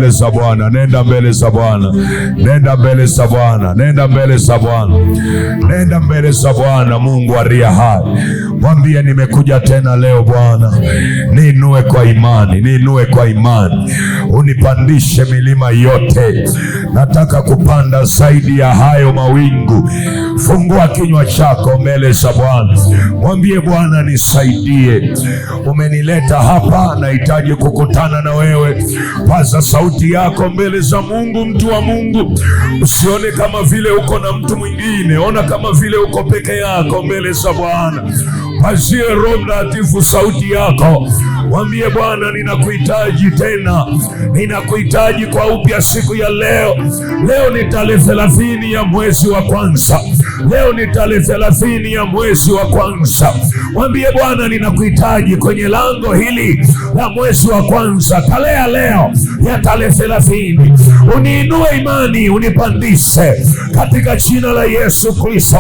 za Bwana, nenda mbele za Bwana, nenda mbele za Bwana, nenda mbele za Bwana, nenda mbele za Bwana. Mungu aliye hai, mwambie nimekuja tena leo Bwana, niinue kwa imani, niinue kwa imani, unipandishe milima yote. Nataka kupanda zaidi ya hayo mawingu. Fungua kinywa chako mbele za Bwana, mwambie Bwana nisaidie. Umenileta hapa, nahitaji kukutana na wewe. Paza sauti yako mbele za Mungu, mtu wa Mungu. Usione kama vile uko na mtu mwingine, ona kama vile uko peke yako mbele za Bwana. Pazie Roho Mtakatifu sauti yako, mwambie Bwana ninakuhitaji tena, ninakuhitaji kwa upya siku ya leo. Leo ni tarehe 30 ya mwezi wa kwanza. Leo ni tarehe 30 ya mwezi wa kwanza. Mwambie Bwana ninakuhitaji kwenye lango hili la mwezi wa kwanza, tarehe ya leo ya tarehe 30. Uniinue imani, unipandishe katika jina la Yesu Kristo.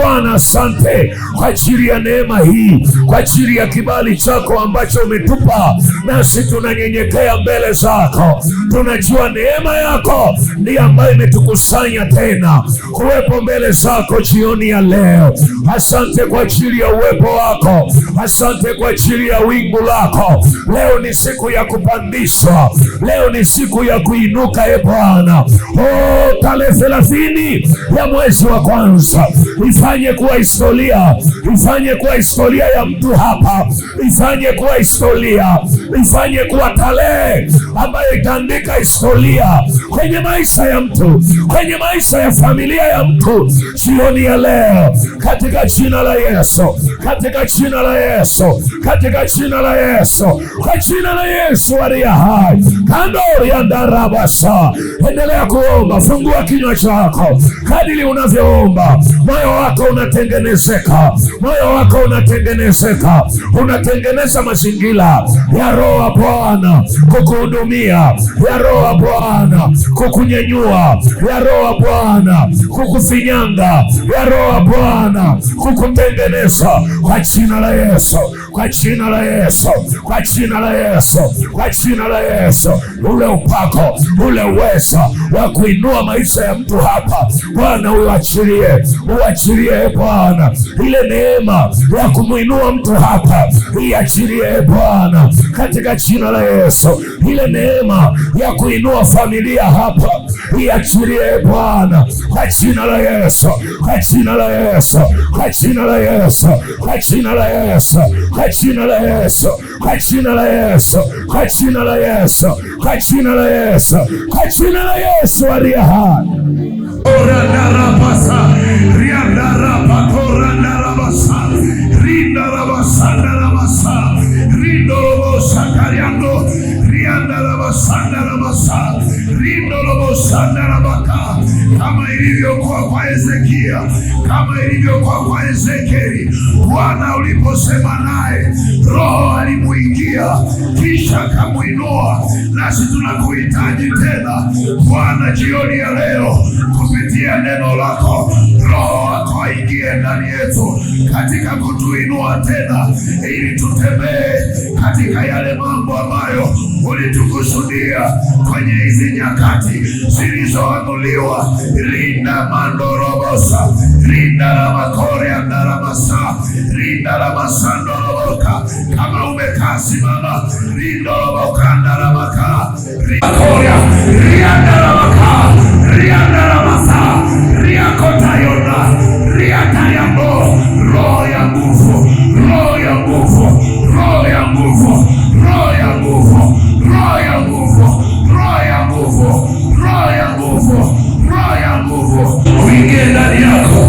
Bwana asante kwa ajili ya neema hii, kwa ajili ya kibali chako ambacho umetupa, nasi tunanyenyekea mbele zako. Tunajua neema yako ndiyo ambayo imetukusanya tena kuwepo mbele zako jioni ya leo. Asante kwa ajili ya uwepo wako, asante kwa ajili ya wingu lako. Leo ni siku ya kupandishwa, leo ni siku ya kuinuka. Bwana, tarehe 30 ya mwezi wa kwanza ifanye kuwa historia, ifanye kuwa historia ya mtu hapa, ifanye kuwa historia, ifanye kuwa tarehe ambayo itaandika historia kwenye maisha ya mtu, kwenye maisha ya familia ya mtu jioni ya leo, katika jina la Yesu, katika jina la Yesu, katika jina la Yesu, kwa jina la Yesu aliye hai. Kandori ya ndarabasa. Endelea kuomba, fungua kinywa chako. Kadiri unavyoomba moyo wako unatengenezeka, moyo wako unatengenezeka, unatengeneza mazingira ya Roho wa Bwana kukuhudumia, ya Roho wa Bwana kukunyanyua, ya Roho wa Bwana kukufinyanga, ya Roho wa Bwana kukutengeneza kwa jina la Yesu, kwa jina la Yesu, kwa jina la Yesu, kwa jina la Yesu. Ule upako, ule uwezo wa kuinua maisha ya mtu hapa Bwana uachilie, uachilie Bwana. Ile neema ya kumuinua mtu hapa iachilie Bwana katika jina la Yesu. Ile neema ya kuinua familia hapa iachilie Bwana kwa jina la Yesu, kwa jina la Yesu, kwa jina la Yesu, kwa jina la Yesu, kwa jina la Yesu, kwa jina la Yesu, kwa jina la Yesu, kwa jina la Yesu, kwa jina la Yesu aliye hai. Ora darabasa, ria darabako randarabasa, rinda rabasa darabasa, rindo robosa kariando, rianda rabasa darabasa, rindo robosa darabaka. Kama ilivyokuwa kwa Hezekia, kama ilivyokuwa kwa Ezekieli, Bwana uliposema naye Roho alimuingia kisha akamuinua. Nasi tunakuhitaji tena Bwana jioni ya leo, kupitia neno lako Roho wako aingie ndani yetu katika kutuinua tena, ili tutembee katika yale mambo ambayo ulitukusudia kwenye hizi nyakati zilizoamuliwa. Rinda mandorobosa, Rinda la makore andara masa. Rinda la masando loboka. Kama umekaa simama. Rinda loboka andara maka. Rinda la maka. Rinda la masa. Riakota yona. Riata yambo. Roho ya nguvu. Roho ya nguvu. Roho ya nguvu. Roho ya nguvu. Roho ya nguvu. Roho ya nguvu. Roho ya nguvu. Roho ya nguvu. Uingie ndani yako.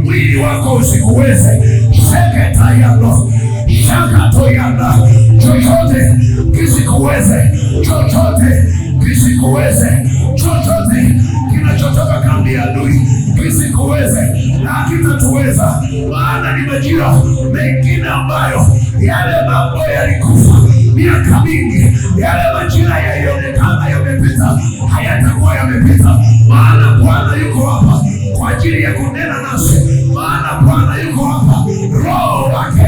Mwili wako usikuweze. Sheketayano, shakatoyana, chochote kisikuweze, chochote kisikuweze, chochote kinachotoka kambi ya adui kisikuweze na hakitatuweza, maana ni majira mengine ambayo yale mambo yalikufa miaka mingi, yale majira yalionekana yamepita, hayatakuwa yamepita, maana Bwana yuko hapa kwa ajili ya kunena nasi, maana Bwana yuko hapa. Roho wake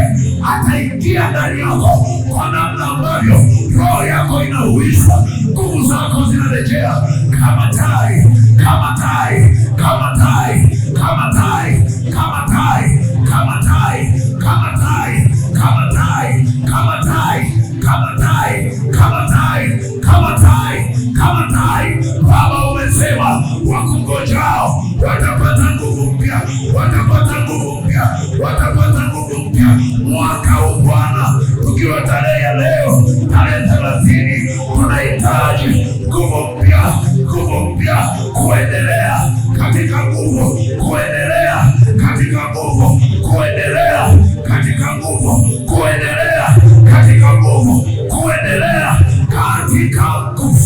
ataingia ndani yako kwa namna ambavyo roho yako inahuishwa, nguvu zako zinarejea kama tai, kama tai, kama tai, kama tai, kama tai, kama tai, kama tai, kama tai, kama tai, kama tai, kama tai, kama tai, kama tai. Baba, umesema wakungojao watapata nguvu mpya, watapata nguvu mpya, watapata nguvu mpya. Mwaka huu Bwana, tukiwa tarehe ya leo, tarehe 30, tunahitaji nguvu mpya, nguvu mpya, kuendelea katika nguvu, kuendelea katika nguvu, kuendelea katika nguvu, kuendelea katika nguvu, kuendelea katika nguvu.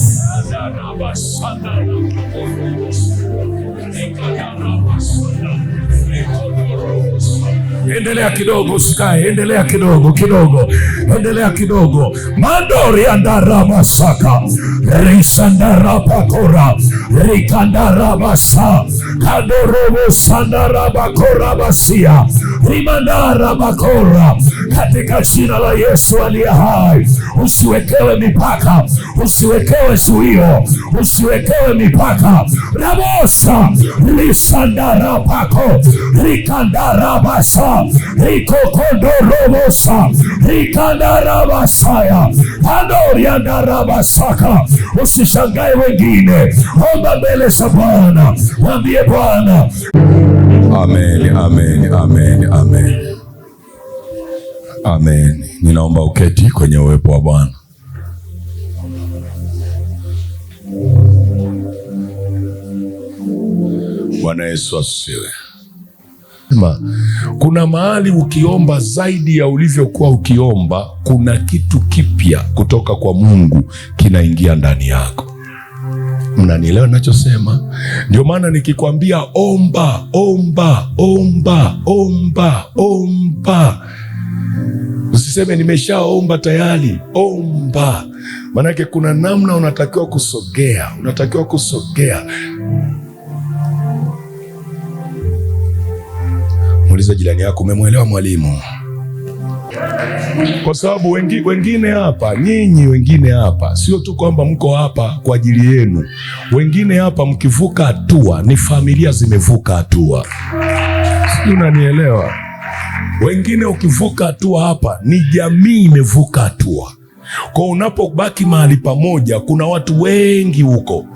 Endelea kidogo, usikae. Endelea kidogo, endelea kidogo. Mandori andara masaka risandara pakora rikandara basa kadorobo sandara bakora basia rimandara bakora. Katika jina la Yesu aliye hai, usiwekewe mipaka, usiwekewe zuio, usiwekewe mipaka. Rabosa risandara pako rikandara basa rikokondorobosa rikandarabasaya andoriandarabasaka. Usishangae wengine, omba mbele za Bwana, mwambie Bwana. Amen, amen, amen, amen, amen. Ninaomba uketi kwenye uwepo wa Bwana. Bwana Yesu asifiwe. Kuna mahali ukiomba zaidi ya ulivyokuwa ukiomba, kuna kitu kipya kutoka kwa Mungu kinaingia ndani yako. Mnanielewa ninachosema? Ndio maana nikikwambia omba, omba, omba, omba, omba, usiseme nimeshaomba tayari. Omba. Maanake kuna namna unatakiwa kusogea, unatakiwa kusogea. Muulize jirani yako, umemwelewa mwalimu? Kwa sababu wengine hapa, nyinyi wengine hapa, sio tu kwamba mko hapa kwa ajili yenu. Wengine hapa mkivuka hatua, ni familia zimevuka hatua. Sio, unanielewa? Wengine ukivuka hatua hapa, ni jamii imevuka hatua. Kwa unapobaki mahali pamoja, kuna watu wengi huko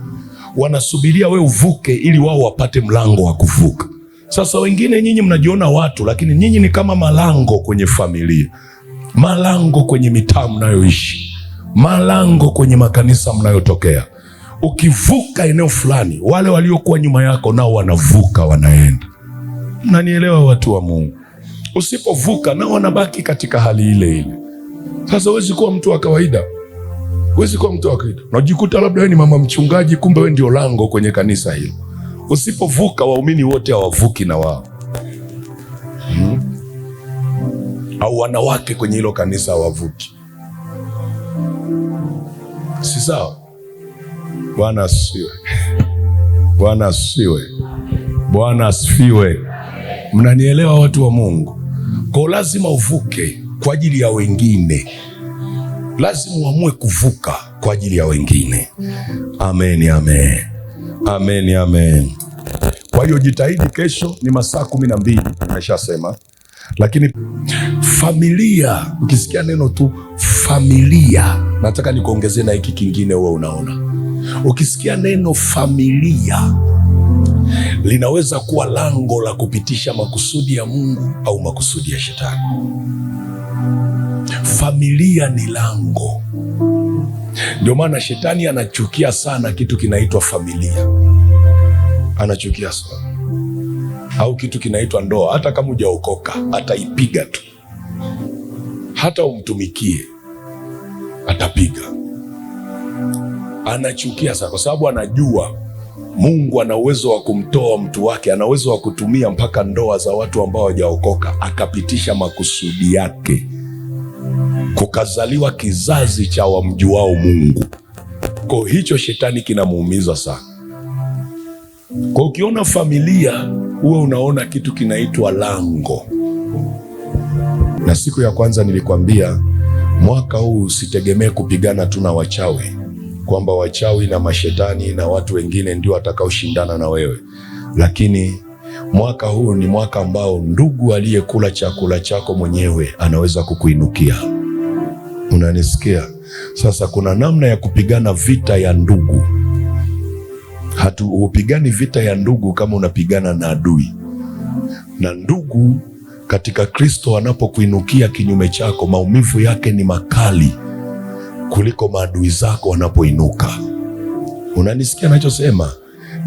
wanasubiria we uvuke ili wao wapate mlango wa kuvuka. Sasa wengine nyinyi mnajiona watu, lakini nyinyi ni kama malango kwenye familia, malango kwenye mitaa mnayoishi, malango kwenye makanisa mnayotokea. Ukivuka eneo fulani, wale waliokuwa nyuma yako nao wanavuka, wanaenda. Mnanielewa watu wa Mungu? Usipovuka nao wanabaki katika hali ile ile. Sasa huwezi kuwa mtu wa kawaida, huwezi kuwa mtu wa kawaida. Unajikuta labda wewe ni mama mchungaji, kumbe wewe ndio lango kwenye kanisa hilo. Usipovuka, waumini wote hawavuki na wao. Au wanawake kwenye hilo kanisa hawavuki. Si sawa? Bwana asifiwe. Bwana asifiwe. Bwana asifiwe. Mnanielewa watu wa Mungu? Kwa lazima uvuke kwa ajili ya wengine. Lazima uamue kuvuka kwa ajili ya wengine. Amen, amen. Amen, amen. Kwa hiyo jitahidi, kesho ni masaa 12 nimeshasema. Lakini familia, ukisikia neno tu familia, nataka nikuongezee na hiki kingine. Wewe unaona, ukisikia neno familia linaweza kuwa lango la kupitisha makusudi ya Mungu au makusudi ya Shetani. Familia ni lango. Ndio maana Shetani anachukia sana kitu kinaitwa familia, anachukia sana. Au kitu kinaitwa ndoa. Hata kama hujaokoka, ataipiga tu. Hata umtumikie, atapiga. Anachukia sana kwa sababu anajua Mungu ana uwezo wa kumtoa mtu wake, ana uwezo wa kutumia mpaka ndoa za watu ambao hawajaokoka akapitisha makusudi yake, kukazaliwa kizazi cha wamjuao Mungu. Kwa hicho Shetani kinamuumiza sana. Kwa ukiona familia, uwe unaona kitu kinaitwa lango. Na siku ya kwanza nilikwambia mwaka huu usitegemee kupigana tu na wachawi, kwamba wachawi na mashetani na watu wengine ndio watakaoshindana na wewe. Lakini mwaka huu ni mwaka ambao ndugu aliyekula chakula chako mwenyewe anaweza kukuinukia. Unanisikia? Sasa kuna namna ya kupigana vita ya ndugu. Hupigani vita ya ndugu kama unapigana na adui. Na ndugu katika Kristo anapokuinukia kinyume chako, maumivu yake ni makali kuliko maadui zako wanapoinuka. Unanisikia nachosema?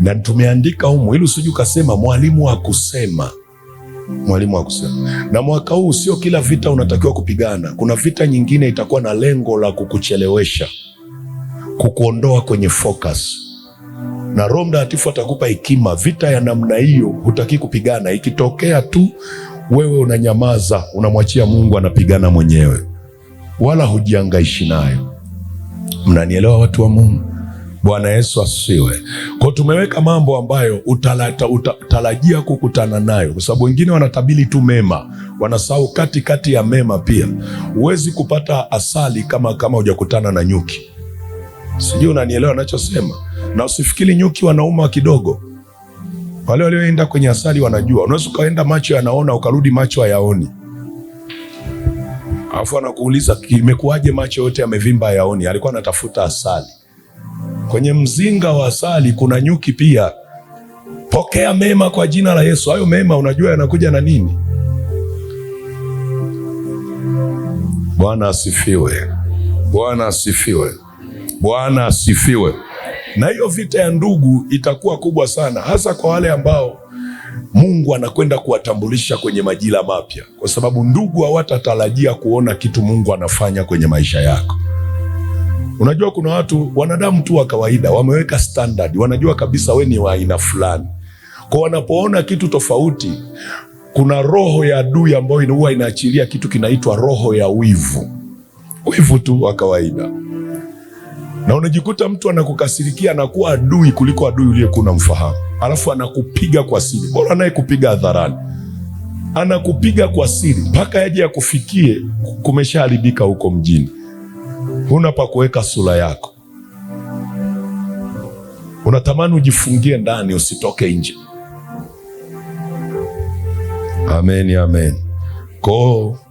Na tumeandika humu ili usije ukasema mwalimu hakusema. Mwalimu hakusema. Na mwaka huu sio kila vita unatakiwa kupigana. Kuna vita nyingine itakuwa na lengo la kukuchelewesha, kukuondoa kwenye focus. Na Roho Mtakatifu atakupa hekima. Vita ya namna hiyo hutaki kupigana. Ikitokea tu wewe unanyamaza, unamwachia Mungu anapigana mwenyewe, wala hujiangaishi nayo. Mnanielewa watu wa Mungu? Bwana Yesu asifiwe. Kwa tumeweka mambo ambayo utarajia kukutana nayo, kwa sababu wengine wanatabiri tu mema, wanasahau katikati ya mema pia. Huwezi kupata asali kama hujakutana na nyuki. Sijui unanielewa nachosema? Na usifikiri nyuki wanauma kidogo. Wale walioenda kwenye asali wanajua. Unaweza ukaenda macho yanaona ukarudi macho hayaoni. Alafu anakuuliza imekuwaje macho yote yamevimba hayaoni? Alikuwa anatafuta asali. Kwenye mzinga wa asali kuna nyuki pia. Pokea mema kwa jina la Yesu. Hayo mema unajua yanakuja na nini? Bwana asifiwe. Bwana asifiwe. Bwana asifiwe. Na hiyo vita ya ndugu itakuwa kubwa sana, hasa kwa wale ambao Mungu anakwenda kuwatambulisha kwenye majira mapya, kwa sababu ndugu hawatatarajia kuona kitu Mungu anafanya kwenye maisha yako. Unajua kuna watu, wanadamu tu wa kawaida, wameweka standard, wanajua kabisa we ni wa aina fulani. Kwa wanapoona kitu tofauti, kuna roho ya adui ambayo huwa inaachilia kitu kinaitwa roho ya wivu. Wivu tu wa kawaida. Na unajikuta mtu anakukasirikia, anakuwa adui kuliko adui uliyekuwa unamfahamu. Alafu anakupiga kwa siri. Bora anaye kupiga hadharani, anakupiga kwa siri mpaka yaje akufikie kumeshaharibika huko mjini. Huna pa kuweka sura yako, unatamani ujifungie ndani usitoke nje. Amen, amen. Kwa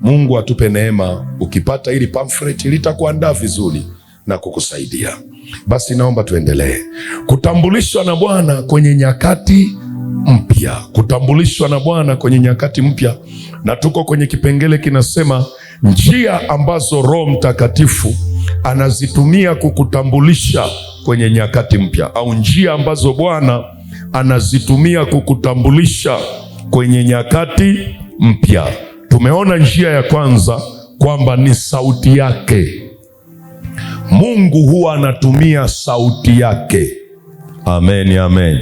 Mungu atupe neema. Ukipata hili pamphlet litakuandaa vizuri na kukusaidia. Basi naomba tuendelee. Kutambulishwa na Bwana kwenye nyakati mpya. Kutambulishwa na Bwana kwenye nyakati mpya. Na tuko kwenye kipengele kinasema njia ambazo Roho Mtakatifu anazitumia kukutambulisha kwenye nyakati mpya, au njia ambazo Bwana anazitumia kukutambulisha kwenye nyakati mpya. Tumeona njia ya kwanza kwamba ni sauti yake. Mungu huwa anatumia sauti yake. Amen, amen.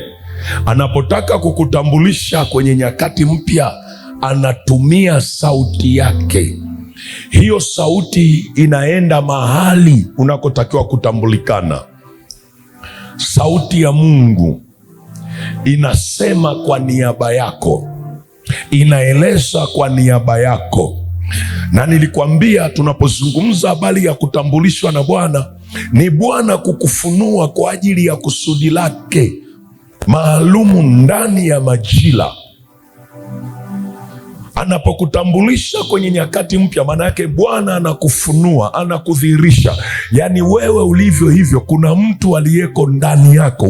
Anapotaka kukutambulisha kwenye nyakati mpya, anatumia sauti yake. Hiyo sauti inaenda mahali unakotakiwa kutambulikana. Sauti ya Mungu inasema kwa niaba yako, inaeleza kwa niaba yako. Na nilikwambia tunapozungumza habari ya kutambulishwa na Bwana, ni Bwana kukufunua kwa ajili ya kusudi lake maalumu ndani ya majira. Anapokutambulisha kwenye nyakati mpya, maana yake Bwana anakufunua, anakudhihirisha. Yaani wewe ulivyo hivyo, kuna mtu aliyeko ndani yako,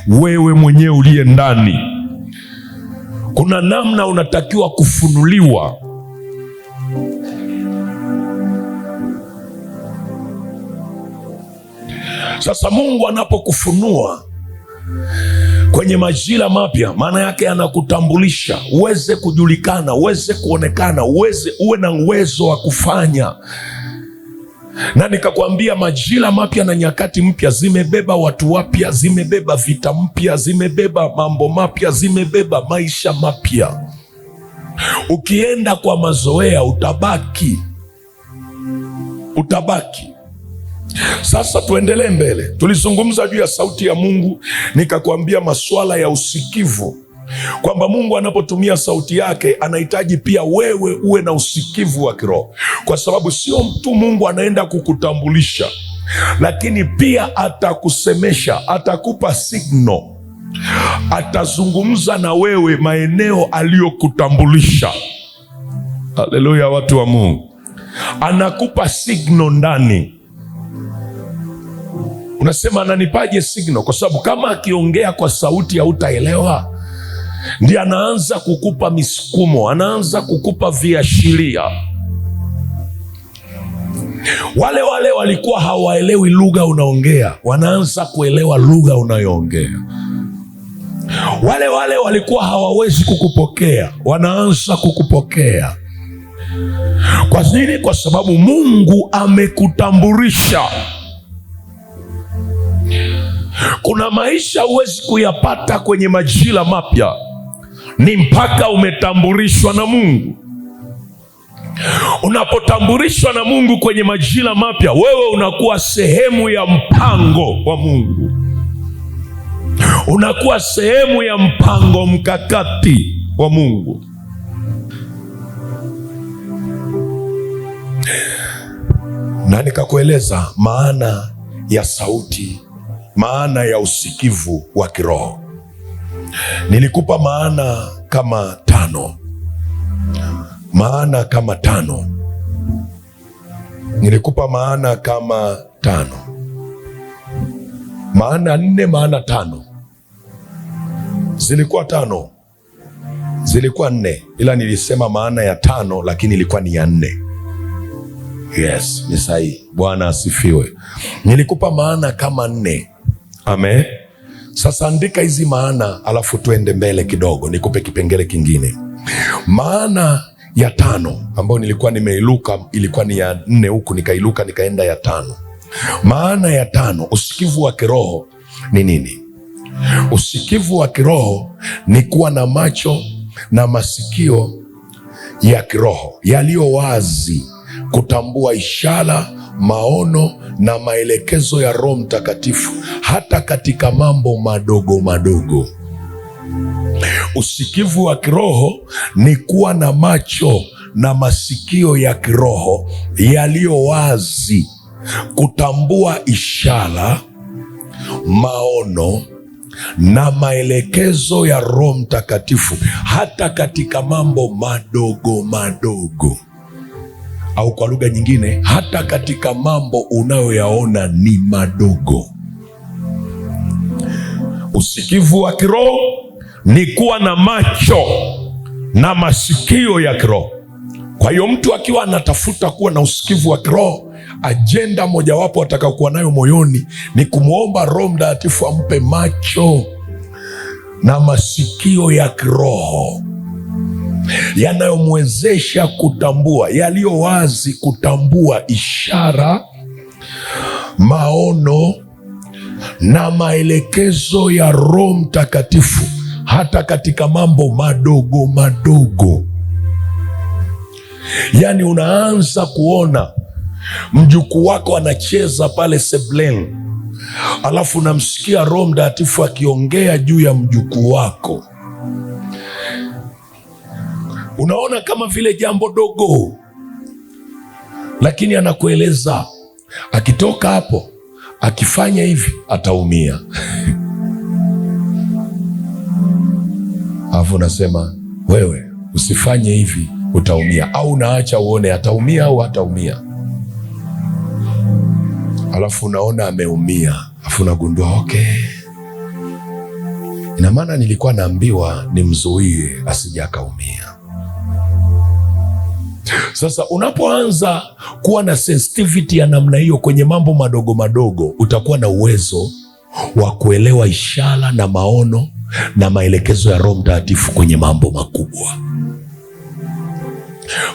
wewe mwenyewe uliye ndani. Kuna namna unatakiwa kufunuliwa. Sasa Mungu anapokufunua kwenye majira mapya, maana yake anakutambulisha uweze kujulikana, uweze kuonekana, uwe na uwezo wa kufanya. Na nikakwambia majira mapya na nyakati mpya zimebeba watu wapya, zimebeba vita mpya, zimebeba mambo mapya, zimebeba maisha mapya. Ukienda kwa mazoea utabaki. Sasa tuendelee mbele. Tulizungumza juu ya sauti ya Mungu, nikakwambia masuala ya usikivu, kwamba Mungu anapotumia sauti yake anahitaji pia wewe uwe na usikivu wa kiroho, kwa sababu sio mtu Mungu anaenda kukutambulisha, lakini pia atakusemesha, atakupa signal, atazungumza na wewe maeneo aliyokutambulisha. Haleluya, watu wa Mungu. Anakupa signal ndani. Unasema ananipaje signal? Kwa sababu kama akiongea kwa sauti hautaelewa. Ndiye anaanza kukupa misukumo, anaanza kukupa viashiria. Wale walikuwa hawaelewi lugha unaongea, wanaanza kuelewa lugha unayoongea. Wale walikuwa hawawezi kukupokea, wanaanza kukupokea. Kwa nini? Kwa sababu Mungu amekutambulisha. Kuna maisha huwezi kuyapata kwenye majira mapya, ni mpaka umetambulishwa na Mungu. Unapotambulishwa na Mungu kwenye majira mapya, wewe unakuwa sehemu ya mpango wa Mungu, unakuwa sehemu ya mpango mkakati wa Mungu. Na nikakueleza maana ya sauti, maana ya usikivu wa kiroho. Nilikupa maana kama tano. Nilikupa maana kama tano. Maana nne, maana tano. Zilikuwa tano, zilikuwa nne, ila nilisema maana ya tano, lakini ilikuwa ni ya nne. Yes, ni sahihi. Bwana asifiwe. Nilikupa maana kama nne. Amen. Sasa andika hizi maana, alafu tuende mbele kidogo, nikupe kipengele kingine. Maana ya tano ambayo nilikuwa nimeiluka, ilikuwa ni ya nne huku, nikailuka nikaenda ya tano. Maana ya tano, usikivu wa kiroho ni nini? Usikivu wa kiroho ni kuwa na macho na masikio ya kiroho yaliyo wazi kutambua ishara, maono na maelekezo ya Roho Mtakatifu hata katika mambo madogo madogo. Usikivu wa kiroho ni kuwa na macho na masikio ya kiroho yaliyo wazi kutambua ishara, maono na maelekezo ya Roho Mtakatifu hata katika mambo madogo madogo, au kwa lugha nyingine, hata katika mambo unayoyaona ni madogo. Usikivu wa kiroho ni kuwa na macho na masikio ya kiroho. Kwa hiyo mtu akiwa anatafuta kuwa na usikivu wa kiroho, ajenda mojawapo atakayokuwa nayo moyoni ni kumwomba Roho Mtakatifu ampe macho na masikio ya kiroho yanayomwezesha kutambua yaliyo wazi, kutambua ishara, maono na maelekezo ya Roho Mtakatifu hata katika mambo madogo madogo. Yaani unaanza kuona mjukuu wako anacheza pale sebuleni, alafu namsikia Roho Mtakatifu akiongea juu ya mjukuu wako, unaona kama vile jambo dogo, lakini anakueleza akitoka hapo akifanya hivi ataumia. Alafu unasema wewe usifanye hivi utaumia, au unaacha uone ataumia au hataumia. Alafu unaona ameumia, alafu unagundua okay, ina maana nilikuwa naambiwa nimzuie asije akaumia. Sasa unapoanza kuwa na sensitivity ya namna hiyo kwenye mambo madogo madogo, utakuwa na uwezo wa kuelewa ishara na maono na maelekezo ya Roho Mtakatifu kwenye mambo makubwa,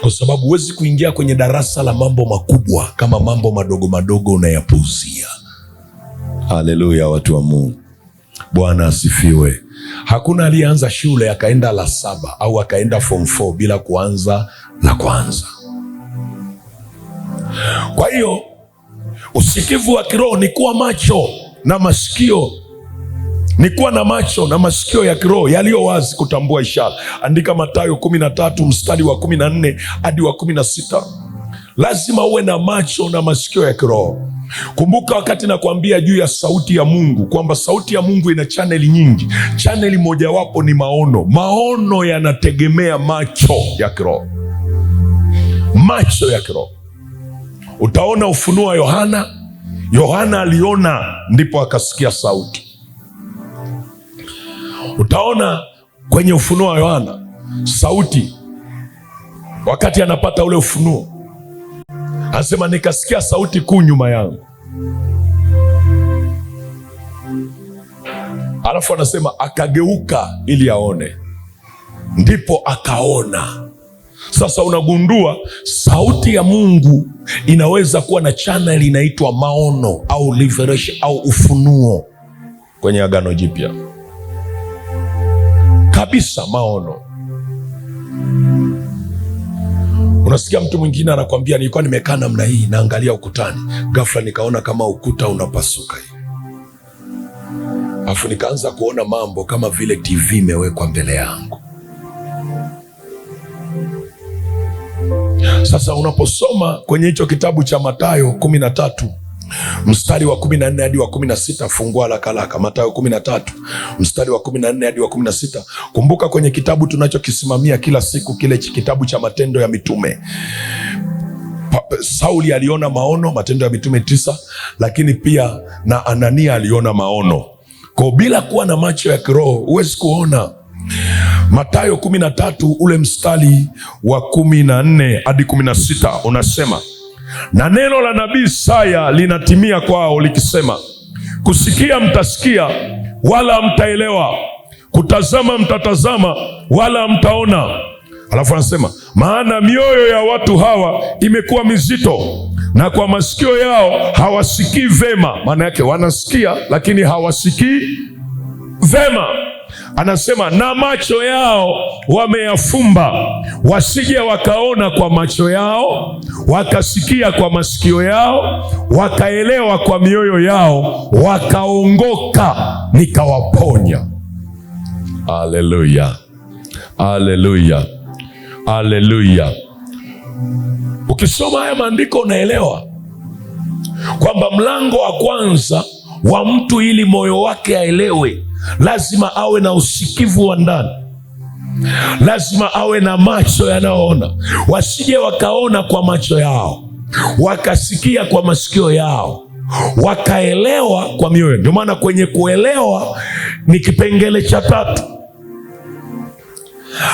kwa sababu huwezi kuingia kwenye darasa la mambo makubwa kama mambo madogo madogo unayapuuzia. Haleluya, watu wa Mungu, Bwana asifiwe. Hakuna aliyeanza shule akaenda la 7 au akaenda form 4 bila kuanza la kwanza. Kwa hiyo usikivu wa kiroho ni kuwa macho na masikio, ni kuwa na macho na masikio ya kiroho yaliyo wazi kutambua ishara. Andika Mathayo 13 mstari wa 14 hadi wa 16. Lazima uwe na macho na masikio ya kiroho. Kumbuka wakati nakwambia juu ya sauti ya Mungu kwamba sauti ya Mungu ina chaneli nyingi. Chaneli mojawapo ni maono. Maono yanategemea macho ya kiroho. Macho ya kiroho. Utaona ufunuo wa Yohana. Yohana aliona ndipo akasikia sauti. Utaona kwenye ufunuo wa Yohana sauti wakati anapata ule ufunuo. Anasema nikasikia sauti kuu nyuma yangu. Alafu anasema akageuka ili aone, ndipo akaona. Sasa unagundua sauti ya Mungu inaweza kuwa na channel inaitwa maono au revelation au ufunuo kwenye Agano Jipya kabisa. Maono. Unasikia mtu mwingine anakwambia nilikuwa nimekaa namna hii naangalia ukutani, ghafla nikaona kama ukuta unapasuka hivi, alafu nikaanza kuona mambo kama vile TV imewekwa mbele yangu. Sasa unaposoma kwenye hicho kitabu cha Mathayo 13 mstari wa 14 hadi wa 16, fungua haraka. Mathayo 13 mstari wa 14 hadi wa 16. Kumbuka kwenye kitabu tunachokisimamia kila siku, kile kitabu cha Matendo ya Mitume, Sauli aliona maono, Matendo ya Mitume 9, lakini pia na Anania aliona maono. Kwa bila kuwa na macho ya kiroho huwezi kuona. Mathayo 13 ule mstari wa 14 hadi 16 unasema, na neno la nabii Isaya linatimia kwao likisema, kusikia mtasikia wala hamtaelewa, kutazama mtatazama wala hamtaona. Alafu anasema, maana mioyo ya watu hawa imekuwa mizito, na kwa masikio yao hawasikii vema. Maana yake wanasikia lakini hawasikii vema. Anasema na macho yao wameyafumba, wasije wakaona kwa macho yao, wakasikia kwa masikio yao, wakaelewa kwa mioyo yao, wakaongoka nikawaponya. Haleluya, haleluya, haleluya. Ukisoma haya maandiko unaelewa kwamba mlango wa kwanza wa mtu ili moyo wake aelewe, lazima awe na usikivu wa ndani, lazima awe na macho yanayoona. Wasije wakaona kwa macho yao, wakasikia kwa masikio yao, wakaelewa kwa mioyo. Ndio maana kwenye kuelewa ni kipengele cha 3.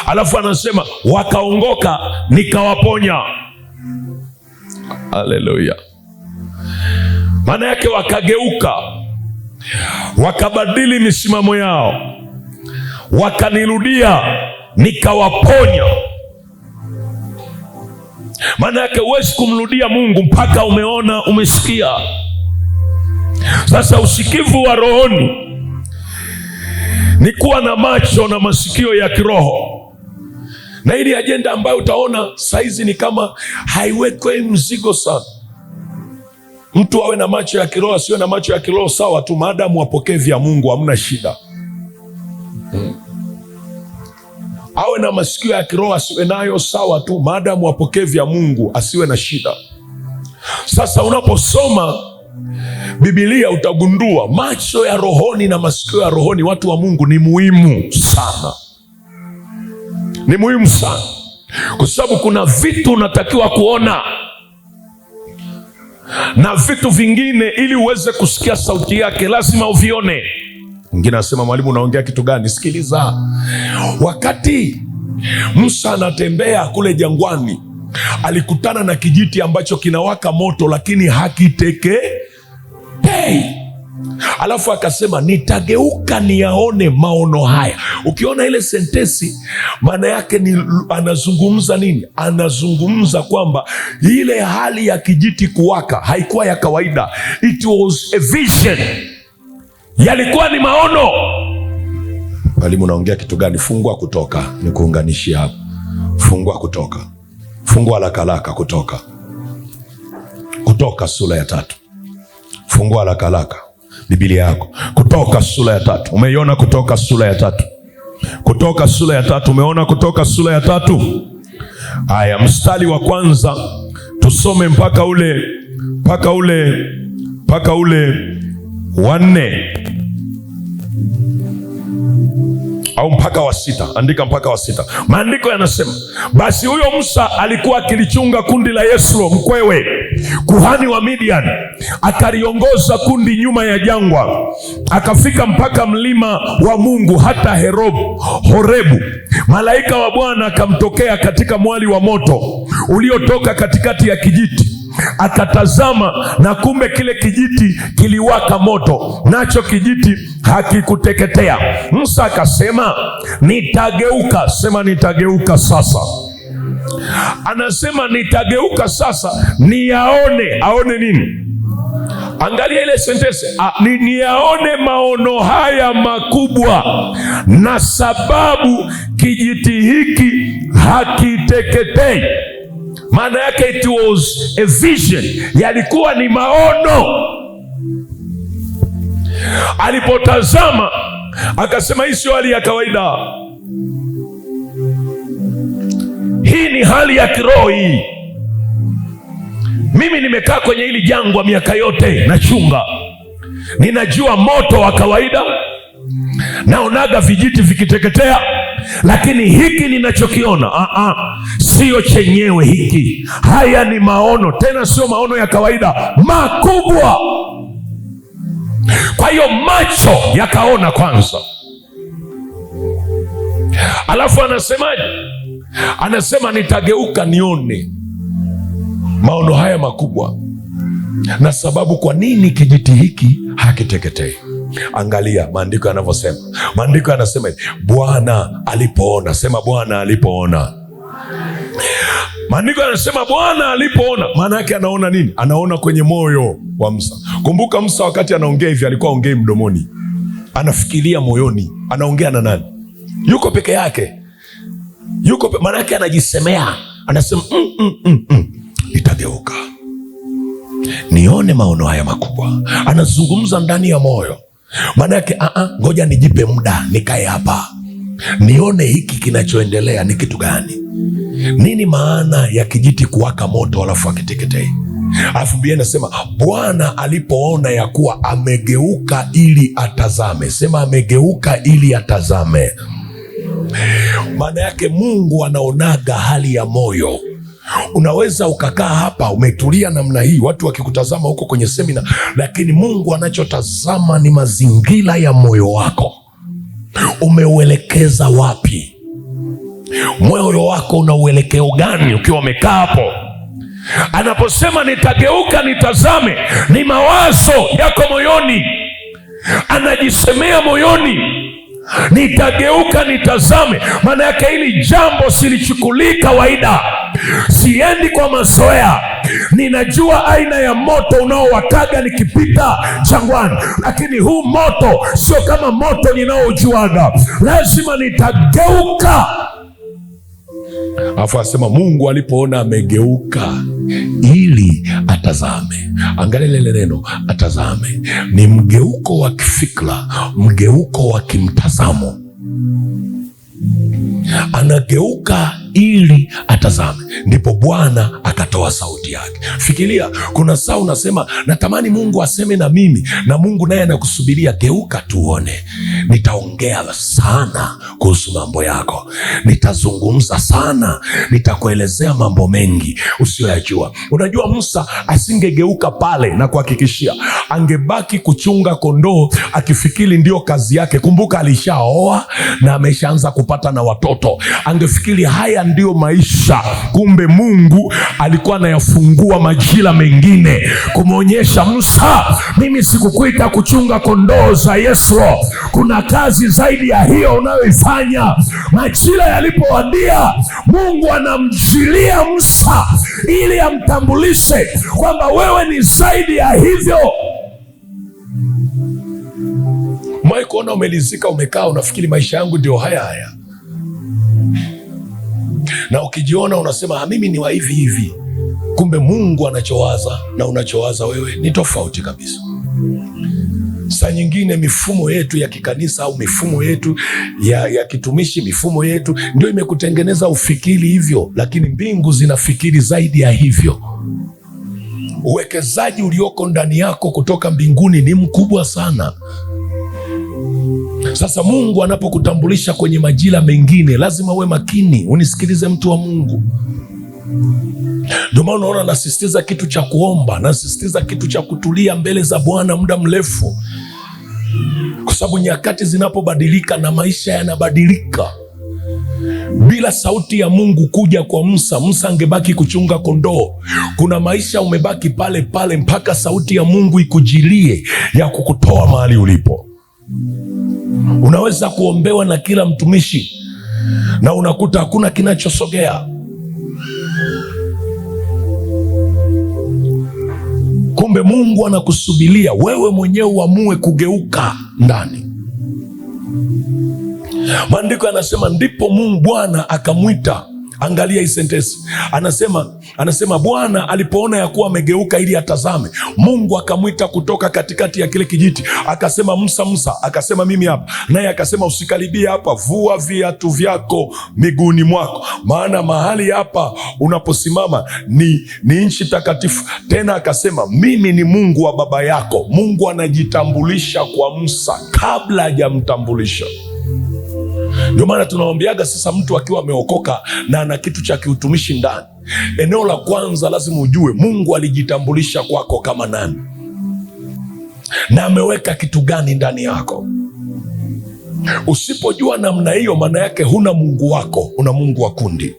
Alafu anasema wakaongoka nikawaponya. Haleluya. Maana yake wakageuka, wakabadili misimamo yao, wakanirudia nikawaponya. Maana yake huwezi kumrudia Mungu mpaka umeona, umesikia. Sasa usikivu wa rohoni ni kuwa na macho na masikio ya kiroho. Na ili ajenda ambayo utaona saizi ni kama haiwekwi mzigo sana. Mtu awe na macho ya kiroho asiwe na macho ya kiroho sawa tu, maadamu apokee vya Mungu hamna shida. Awe na masikio ya kiroho asiwe nayo sawa tu, maadamu apokee vya Mungu asiwe na shida. Sasa unaposoma Biblia utagundua macho ya rohoni na masikio ya rohoni, watu wa Mungu, ni muhimu sana. Ni muhimu sana, kwa sababu kuna vitu unatakiwa kuona na vitu vingine ili uweze kusikia sauti yake lazima uvione. Mwingine anasema, mwalimu unaongea kitu gani? Sikiliza. Wakati Musa anatembea kule jangwani, alikutana na kijiti ambacho kinawaka moto lakini hakiteketei. Alafu akasema, nitageuka niyaone maono haya. Ukiona ile sentesi, maana yake ni anazungumza nini? Anazungumza kwamba ile hali ya kijiti kuwaka haikuwa ya kawaida. It was a vision, yalikuwa ni maono. Mwalimu unaongea kitu gani? Fungua Kutoka, nikuunganishia hapo. Fungua Kutoka, fungua lakalaka Kutoka sura ya 3. Fungua lakalaka Biblia yako, Kutoka sura ya 3. Umeiona Kutoka sura ya 3? Kutoka sura ya 3, umeona Kutoka sura ya 3? Haya, mstari wa kwanza tusome mpaka ule wa 4 au mpaka wa 6. Andika mpaka wa 6. Maandiko yanasema, basi huyo Musa alikuwa akilichunga kundi la Yethro mkwewe, kuhani wa Midian, akaliongoza kundi nyuma ya jangwa, akafika mpaka mlima wa Mungu, hata Horebu. Malaika wa Bwana akamtokea katika mwali wa moto uliotoka katikati ya kijiti. Akatazama, na kumbe kile kijiti kiliwaka moto, nacho kijiti hakikuteketea. Musa akasema, nitageuka. Sema, nitageuka sasa. Anasema nitageuka sasa niyaone. Aone nini? Angalia ile sentensi, niyaone maono haya makubwa, na sababu kijiti hiki hakiteketei. Maana yake it was a vision, yalikuwa ni maono. Alipotazama akasema, hii sio hali ya kawaida, hii ni hali ya kiroho hii. Mimi nimekaa kwenye hili jangwa miaka yote nachunga, ninajua moto wa kawaida, naonaga vijiti vikiteketea, lakini hiki ninachokiona sio chenyewe hiki. Haya ni maono, tena sio maono ya kawaida, makubwa. Kwa hiyo macho yakaona kwanza, alafu anasemaje? Anasema nitageuka nione maono haya makubwa, na sababu kwa nini kijiti hiki hakiteketei. Angalia maandiko yanavyosema. Maandiko yanasema Bwana alipoona. Sema, Bwana alipoona. Maandiko yanasema Bwana alipoona. Maana yake anaona nini? Anaona kwenye moyo wa Musa. Kumbuka Musa wakati anaongea hivi alikuwa ongei mdomoni, anafikiria moyoni. Anaongea na nani? Yuko peke yake, maana yake anajisemea, anasema nitageuka nione maono haya makubwa. Anazungumza ndani ya moyo, maana yake ngoja nijipe muda, nikae hapa nione hiki kinachoendelea ni kitu gani. Nini maana ya kijiti kuwaka moto alafu akiteketei? Alafu Biblia inasema Bwana alipoona ya kuwa amegeuka ili atazame. Sema, amegeuka ili atazame. Maana yake Mungu anaonaga hali ya moyo. Unaweza ukakaa hapa umetulia namna hii, watu wakikutazama huko kwenye semina, lakini Mungu anachotazama ni mazingira ya moyo wako. Umeuelekeza wapi? Moyo wako una uelekeo gani ukiwa umekaa hapo? Anaposema nitageuka nitazame, ni mawazo yako moyoni, anajisemea moyoni, nitageuka nitazame. Maana yake hili jambo silichukulii kawaida, siendi kwa mazoea. Ninajua aina ya moto unaowakaga nikipita jangwani, lakini huu moto sio kama moto ninaojuaga. Lazima nitageuka. Alafu asema Mungu alipoona amegeuka ili atazame. Angalia lile neno atazame, ni mgeuko wa kifikra, mgeuko wa kimtazamo. Anageuka ili atazame, ndipo Bwana akatoa sauti yake. Fikiria, kuna saa unasema natamani Mungu aseme na mimi, na Mungu naye anakusubiria, geuka tuone. Nitaongea sana kuhusu mambo yako, nitazungumza sana, nitakuelezea mambo mengi usiyoyajua. Unajua, Musa asingegeuka pale, na kuhakikishia angebaki kuchunga kondoo akifikiri ndio kazi yake. Kumbuka alishaoa na ameshaanza kupata na watoto. Angefikiri haya ndio maisha, kumbe Mungu alikuwa anayafungua majira mengine kumwonyesha Musa, mimi sikukuita kuchunga kondoo za Yesro, kuna kazi zaidi ya hiyo unayoifanya. Majira yalipowadia, Mungu anamjilia Musa ili amtambulishe kwamba wewe ni zaidi ya hivyo. Mwae kuona umelizika, umekaa unafikiri maisha yangu ndio haya haya, na ukijiona unasema mimi ni wa hivi hivi, kumbe Mungu anachowaza na unachowaza wewe ni tofauti kabisa. Saa nyingine mifumo yetu ya kikanisa au mifumo yetu ya kitumishi, mifumo yetu ndio imekutengeneza ufikiri hivyo, lakini mbingu zinafikiri zaidi ya hivyo. Uwekezaji ulioko ndani yako kutoka mbinguni ni mkubwa sana. Sasa Mungu anapokutambulisha kwenye majira mengine, lazima uwe makini. Unisikilize mtu wa Mungu. Ndio maana unaona nasisitiza kitu cha kuomba, nasisitiza kitu cha kutulia mbele za Bwana muda mrefu, kwa sababu nyakati zinapobadilika na maisha yanabadilika. Bila sauti ya Mungu kuja kwa Musa, Musa angebaki kuchunga kondoo. Kuna maisha umebaki pale pale mpaka sauti ya Mungu ikujilie ya kukutoa mahali ulipo. Unaweza kuombewa na kila mtumishi na unakuta hakuna kinachosogea. Kumbe Mungu anakusubiria wewe mwenyewe uamue kugeuka ndani. Maandiko yanasema ndipo Mungu Bwana akamwita. Angalia hii sentensi, anasema Bwana alipoona ya kuwa amegeuka ili atazame, Mungu akamwita kutoka katikati ya kile kijiti, akasema Musa, Musa. Akasema mimi hapa. Naye akasema usikaribie hapa, vua viatu vyako miguuni mwako, maana mahali hapa unaposimama ni nchi takatifu. Tena akasema mimi ni Mungu wa baba yako. Mungu anajitambulisha kwa Musa kabla hajamtambulisha. Ndio maana tunaombeaga sasa, mtu akiwa ameokoka na ana kitu cha kiutumishi ndani, eneo la kwanza lazima ujue Mungu alijitambulisha kwako kama nani na ameweka kitu gani ndani yako. Usipojua namna hiyo, maana yake huna Mungu wako, una Mungu wa kundi.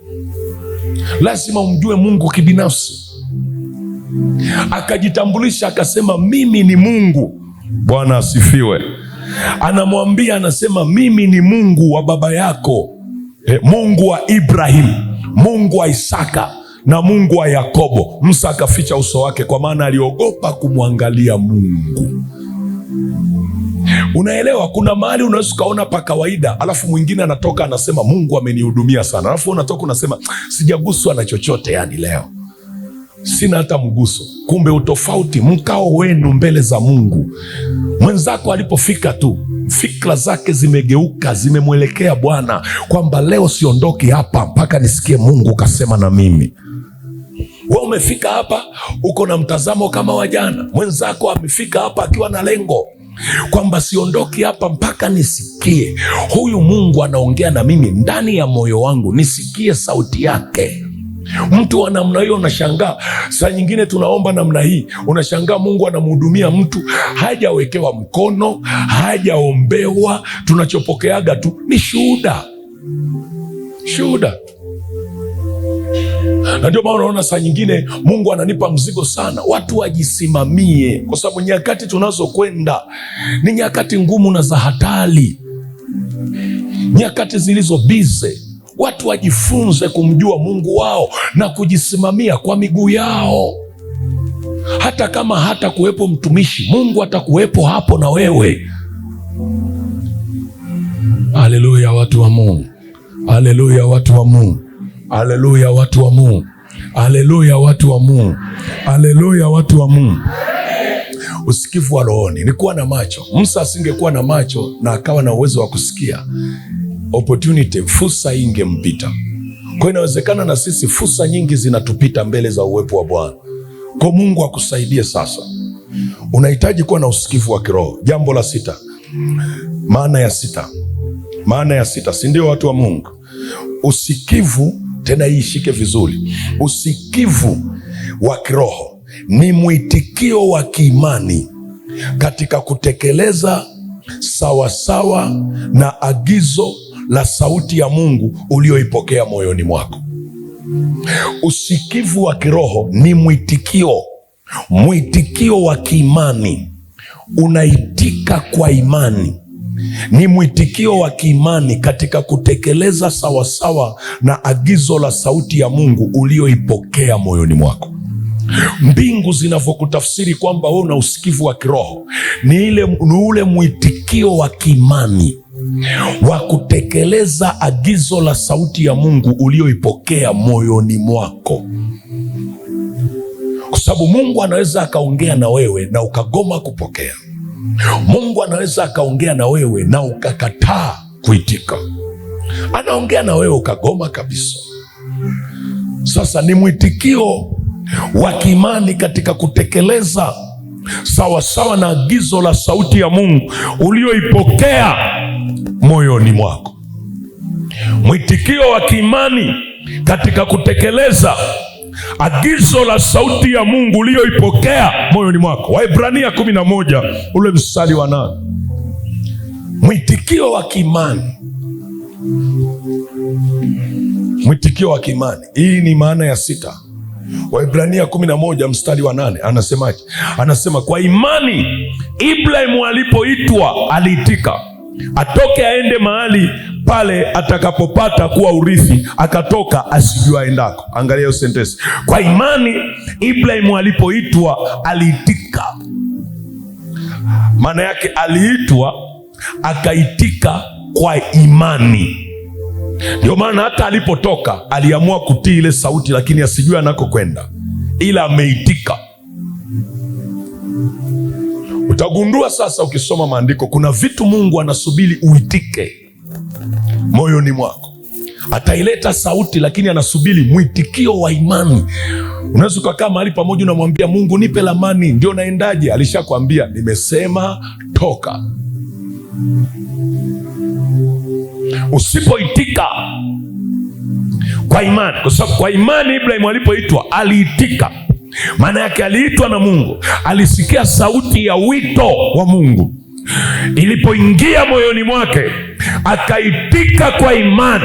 Lazima umjue Mungu kibinafsi. Akajitambulisha akasema mimi ni Mungu. Bwana asifiwe. Anamwambia, anasema mimi ni Mungu wa baba yako, Mungu wa Ibrahim, Mungu wa Isaka na Mungu wa Yakobo. Musa akaficha uso wake, kwa maana aliogopa kumwangalia Mungu. Unaelewa, kuna mahali unaweza ukaona pa kawaida, alafu mwingine anatoka anasema Mungu amenihudumia sana, alafu unatoka unasema sijaguswa na chochote, yani leo sina hata mguso. Kumbe utofauti mkao wenu mbele za Mungu. Mwenzako alipofika tu, fikra zake zimegeuka, zimemwelekea Bwana, kwamba leo siondoki hapa mpaka nisikie Mungu kasema na mimi. Wewe umefika hapa uko na mtazamo kama wa jana. Mwenzako amefika hapa akiwa na lengo kwamba siondoki hapa mpaka nisikie huyu Mungu anaongea na mimi ndani ya moyo wangu, nisikie sauti yake. Mtu wa namna hiyo unashangaa. Saa nyingine tunaomba namna hii, unashangaa Mungu anamhudumia mtu, hajawekewa mkono, hajaombewa. Tunachopokeaga tu ni shuhuda. Na ndio maana unaona saa nyingine Mungu ananipa mzigo sana, watu wajisimamie, kwa sababu nyakati tunazokwenda ni nyakati ngumu na za hatari, nyakati zilizo bize. Watu wajifunze kumjua Mungu wao na kujisimamia kwa miguu yao. Hata kama hata kuwepo mtumishi, Mungu atakuwepo hapo na wewe. Haleluya watu wa Mungu, haleluya watu wa Mungu. Haleluya watu wa Mungu. Haleluya watu wa Mungu. Haleluya watu wa Mungu. Usikivu wa rohoni ni kuwa na macho. Musa asingekuwa na macho na akawa na uwezo wa kusikia, opportunity, fursa ingempita. Kwa inawezekana na sisi fursa nyingi zinatupita mbele za uwepo wa Bwana. Kwa Mungu akusaidie sasa. Unahitaji kuwa na usikivu wa kiroho. Jambo la 6. Maana ya sita, si ndio watu wa Mungu? Usikivu, tena hii ishike vizuri. Usikivu wa kiroho ni mwitikio wa kiimani katika kutekeleza sawasawa na agizo la sauti ya Mungu ulioipokea moyoni mwako. Usikivu wa kiroho ni mwitikio wa kiimani. Unaitika kwa imani. Ni mwitikio wa kiimani katika kutekeleza sawasawa na agizo la sauti ya Mungu ulioipokea moyoni mwako. Mbingu zinavyokutafsiri kwamba wewe una usikivu wa kiroho ni ule mwitikio wa kiimani wa kutekeleza agizo la sauti ya Mungu ulioipokea moyoni mwako. Kwa sababu Mungu anaweza akaongea na wewe na ukagoma kupokea. Mungu anaweza akaongea na wewe na ukakataa kuitika. Anaongea na wewe ukagoma kabisa. Sasa ni mwitikio wa kiimani katika kutekeleza sawasawa na agizo la sauti ya Mungu ulioipokea moyoni mwako. Mwitikio wa kiimani katika kutekeleza agizo la sauti ya Mungu ulioipokea moyoni mwako. Waebrania 11 ule mstari wa 8. Mwitikio wa kiimani. Mwitikio wa kiimani. Hii ni maana ya 6. Waebrania 11 mstari wa 8 anasemaje? Anasema kwa imani Ibrahimu alipoitwa aliitika, atoke aende mahali pale atakapopata kuwa urithi, akatoka asijua aendako. Angalia hiyo sentensi. Kwa imani Ibrahimu alipoitwa aliitika. Maana yake aliitwa akaitika kwa imani. Ndio maana hata alipotoka aliamua kutii ile sauti, lakini asijue anakokwenda, ila ameitika. Utagundua sasa ukisoma maandiko kuna vitu Mungu anasubiri uitike moyoni mwako. Ataileta sauti, lakini anasubiri mwitikio wa imani. Unaweza ukakaa mahali pamoja unamwambia Mungu nipe lamani, ndio naendaje? Alishakwambia nimesema toka. Usipoitika kwa imani, kwa sababu kwa imani Ibrahimu alipoitwa aliitika. Maana yake aliitwa na Mungu, alisikia sauti ya wito wa Mungu, ilipoingia moyoni mwake akaitika kwa imani,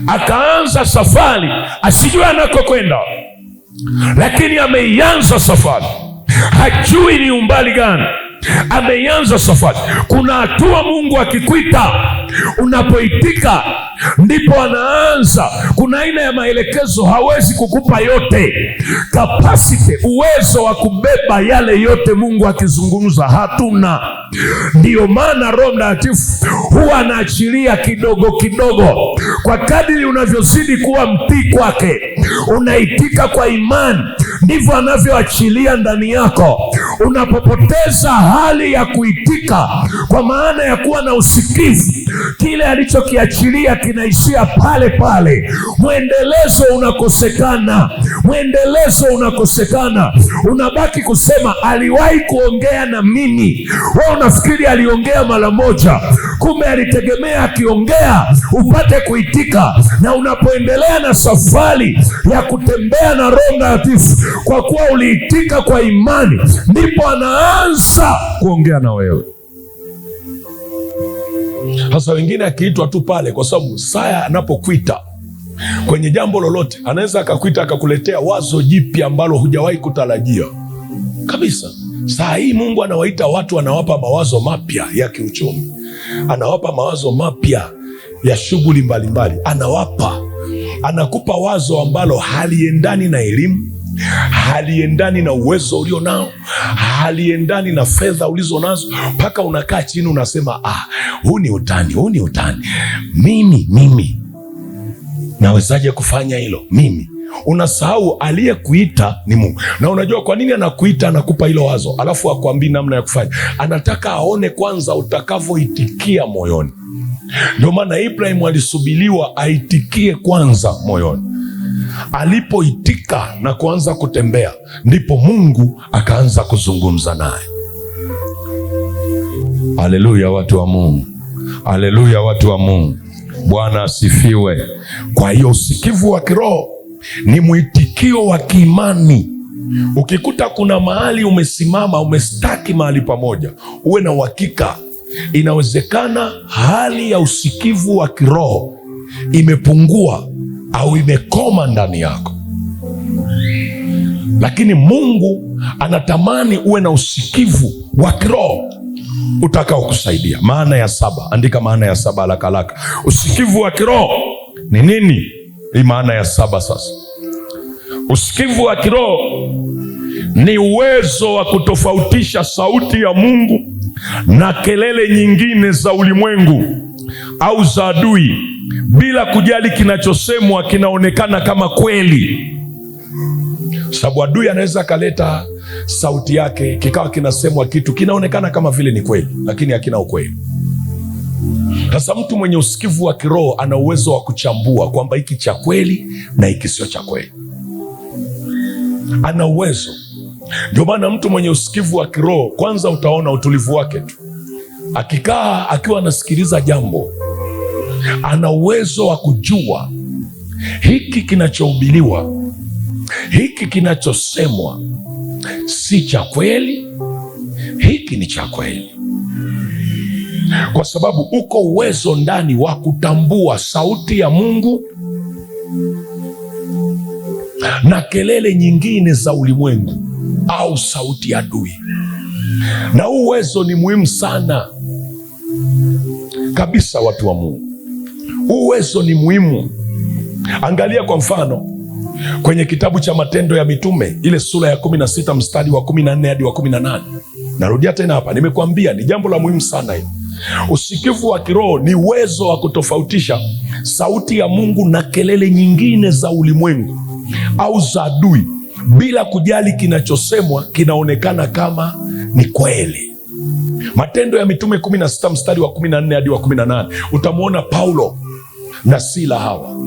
akaanza safari asijue anakokwenda, lakini ameianza safari. Hajui ni umbali gani, ameianza safari. Kuna hatua Mungu akikuita, unapoitika ndipo anaanza. Kuna aina ya maelekezo hawezi kukupa yote. Capacity, uwezo wa kubeba yale yote Mungu akizungumza hatuna. Ndiyo maana Roho Mtakatifu huwa anaachilia kidogo kidogo. Kwa kadiri unavyozidi kuwa mtii kwake, unaitika kwa imani, ndivyo anavyoachilia ndani yako. Unapopoteza hali ya kuitika, kwa maana ya kuwa na usikivu, kile alichokiachilia kinaishia pale pale. Mwendelezo unakosekana. Unabaki kusema aliwahi kuongea na mimi. Wewe unafikiri aliongea mara moja, kumbe alitegemea akiongea upate kuitika. Na unapoendelea na safari ya kutembea na Roho Mtakatifu, kwa kuwa uliitika kwa imani, ndipo anaanza kuongea na wewe. Sasa wengine akiitwa tu pale, kwa sababu saa anapokuita kwenye jambo lolote, anaweza akakuita akakuletea wazo jipya ambalo hujawahi kutarajia kabisa. Saa hii Mungu anawaita watu, anawapa mawazo mapya ya kiuchumi, anawapa mawazo mapya ya shughuli mbalimbali, anakupa wazo ambalo haliendani na elimu, haliendani na uwezo ulio nao, haliendani na fedha ulizo nazo, mpaka unakaa chini unasema huu ni utani. Mimi nawezaje kufanya hilo mimi? Unasahau aliyekuita ni Mungu. Na unajua kwa nini anakuita, anakupa hilo wazo, alafu akwambii namna ya kufanya? Anataka aone kwanza utakavyoitikia moyoni. Ndio maana Ibrahimu alisubiriwa aitikie kwanza moyoni. Alipoitika na kuanza kutembea, ndipo Mungu akaanza kuzungumza naye. Haleluya, watu wa Mungu. Haleluya, watu wa Mungu. Bwana asifiwe. Kwa hiyo usikivu wa kiroho ni mwitikio wa kiimani. Ukikuta kuna mahali umesimama, umestaki mahali pamoja, uwe na uhakika inawezekana hali ya usikivu wa kiroho imepungua au imekoma ndani yako. Lakini Mungu anatamani uwe na usikivu wa kiroho utakao kusaidia. Maana ya 7, andika maana ya 7 haraka haraka. Usikivu wa kiroho ni nini? Hii maana ya 7 sasa. Usikivu wa kiroho ni uwezo wa kutofautisha sauti ya Mungu na kelele nyingine za ulimwengu au za adui, bila kujali kinachosemwa kinaonekana kama kweli. Sababu adui anaweza akaleta sauti yake, kikawa kinasemwa kitu kinaonekana kama vile ni kweli, lakini hakina ukweli. Sasa mtu mwenye usikivu wa kiroho ana uwezo wa kuchambua kwamba hiki cha kweli na hiki sio cha kweli. Ana uwezo. Ndio maana mtu mwenye usikivu wa kiroho, kwanza utaona utulivu wake tu. Akikaa akiwa anasikiliza jambo, ana uwezo wa kujua hiki kinachohubiriwa, hiki kinachosemwa si cha kweli, hiki ni cha kweli. Kwa sababu uko uwezo ndani wa kutambua sauti ya Mungu na kelele nyingine za ulimwengu au sauti ya adui. Na huu uwezo ni muhimu sana kabisa, watu wa Mungu. Huu uwezo ni muhimu. Angalia kwa mfano kwenye kitabu cha Matendo ya Mitume, ile sura ya 16 mstari wa 14 hadi wa 18. Narudia tena hapa, nimekuambia ni jambo la muhimu sana hili. Usikivu wa kiroho ni uwezo wa kutofautisha sauti ya Mungu na kelele nyingine za ulimwengu au za adui, bila kujali kinachosemwa kinaonekana kama ni kweli. Matendo ya Mitume 16 mstari wa 14 hadi wa 18, utamwona Paulo na Sila hawa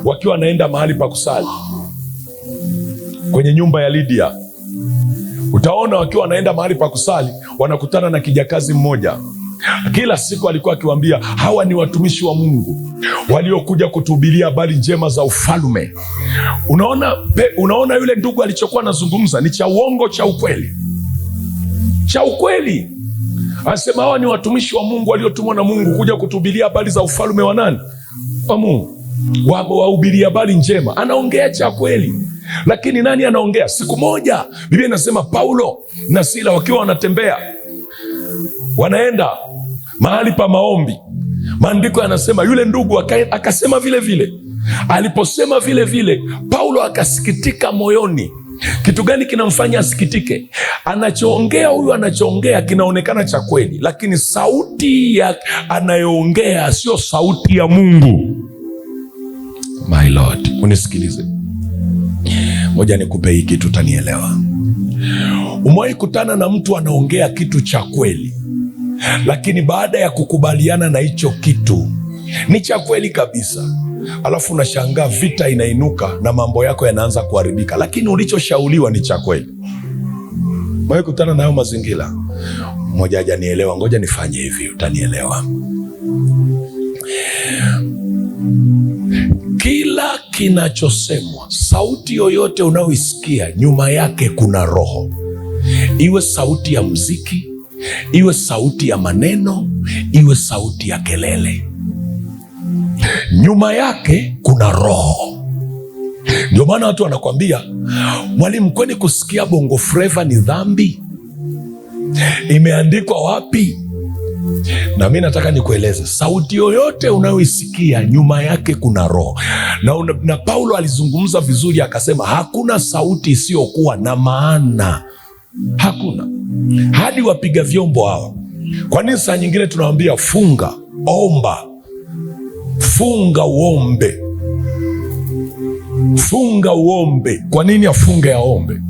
wakiwa wanaenda mahali pa kusali kwenye nyumba ya Lydia. Utaona wakiwa wanaenda mahali pa kusali, wanakutana na kijakazi mmoja. Kila siku alikuwa akiwaambia, hawa ni watumishi wa Mungu waliokuja kutuhubiria habari njema za ufalme. Unaona yule ndugu alichokuwa anazungumza ni cha uongo, cha ukweli? Cha ukweli. Anasema hawa ni watumishi wa Mungu waliotumwa na Mungu kuja kutuhubiria habari za ufalme wa nani? Wa Mungu. Wahubiria habari njema. Anaongea cha kweli. Lakini nani anaongea? Siku moja Biblia inasema Paulo na Sila wakiwa wanatembea, wanaenda mahali pa maombi. Maandiko yanasema yule ndugu akasema vile vile. Aliposema vile vile, Paulo akasikitika moyoni. Kitu gani kinamfanya asikitike? Anachoongea kinaonekana cha kweli, lakini sauti ya anayoongea sio sauti ya Mungu. My Lord, unisikilize. Moja nikupe hii kitu, utanielewa. Umewahi kutana na mtu anaongea kitu cha kweli, lakini baada ya kukubaliana na hicho kitu ni cha kweli kabisa, alafu unashangaa vita inainuka na mambo yako yanaanza kuharibika, lakini ulichoshauriwa ni cha kweli. Umewahi kutana na hayo mazingira? Mmoja hajanielewa, ngoja nifanye hivi, utanielewa. Kila kinachosemwa, sauti yoyote unayoisikia, nyuma yake kuna roho. Iwe sauti ya muziki, iwe sauti ya maneno, iwe sauti ya kelele, nyuma yake kuna roho. Ndio maana watu wanakwambia, mwalimu, kwani kusikia bongo flava ni dhambi? Imeandikwa wapi? Na mimi nataka nikueleze, sauti yoyote unayoisikia nyuma yake kuna roho. Na Paulo alizungumza vizuri, akasema hakuna sauti isiyokuwa na maana. Hakuna. Hadi wapiga vyombo hawa. Kwa nini saa nyingine tunawambia funga, omba, funga uombe? Funga uombe. Kwa nini afunge aombe?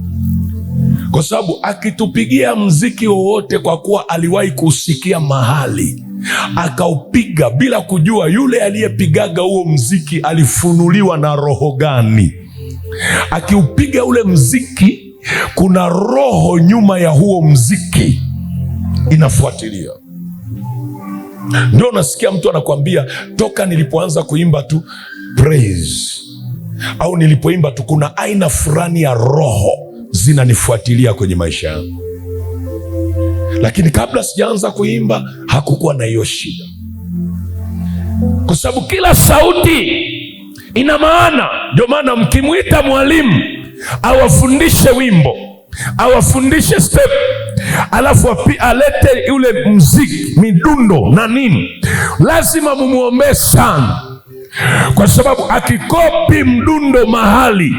Kwa sababu akitupigia mziki wowote, kwa kuwa aliwahi kusikia mahali akaupiga bila kujua yule aliyepigaga huo mziki alifunuliwa na roho gani. Akiupiga ule mziki, kuna roho nyuma ya huo mziki inafuatilia. Ndio nasikia mtu anakuambia, toka nilipoanza kuimba tu praise au nilipoimba tu, kuna aina fulani ya roho zinanifuatilia kwenye maisha yangu. Lakini kabla sijaanza kuimba hakukuwa na hiyo shida, kwa sababu kila sauti ina maana. Ndio maana mkimwita mwalimu awafundishe wimbo, awafundishe step, alafu alete ule muziki, midundo na nini, lazima mumuombee sana, kwa sababu akikopi mdundo mahali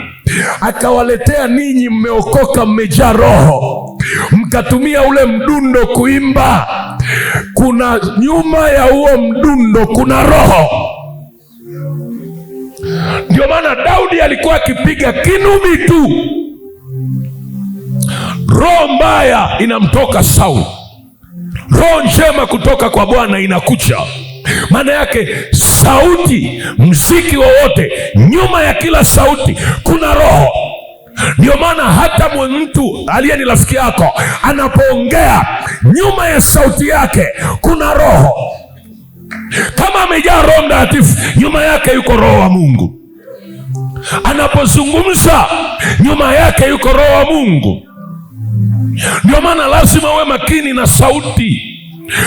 akawaletea ninyi mmeokoka, mmejaa roho, mkatumia ule mdundo kuimba, kuna nyuma ya huo mdundo kuna roho. Ndio maana Daudi alikuwa akipiga kinubi tu, roho mbaya inamtoka Sauli, roho njema kutoka kwa Bwana inakuja. Maana yake sauti, mziki wowote, nyuma ya kila sauti kuna roho. Ndio maana hata mtu aliye ni rafiki yako anapoongea, nyuma ya sauti yake kuna roho. Kama amejaa Roho Mtakatifu, nyuma yake yuko Roho wa Mungu. Anapozungumza, nyuma yake yuko Roho wa Mungu. Ndio maana lazima uwe makini na sauti.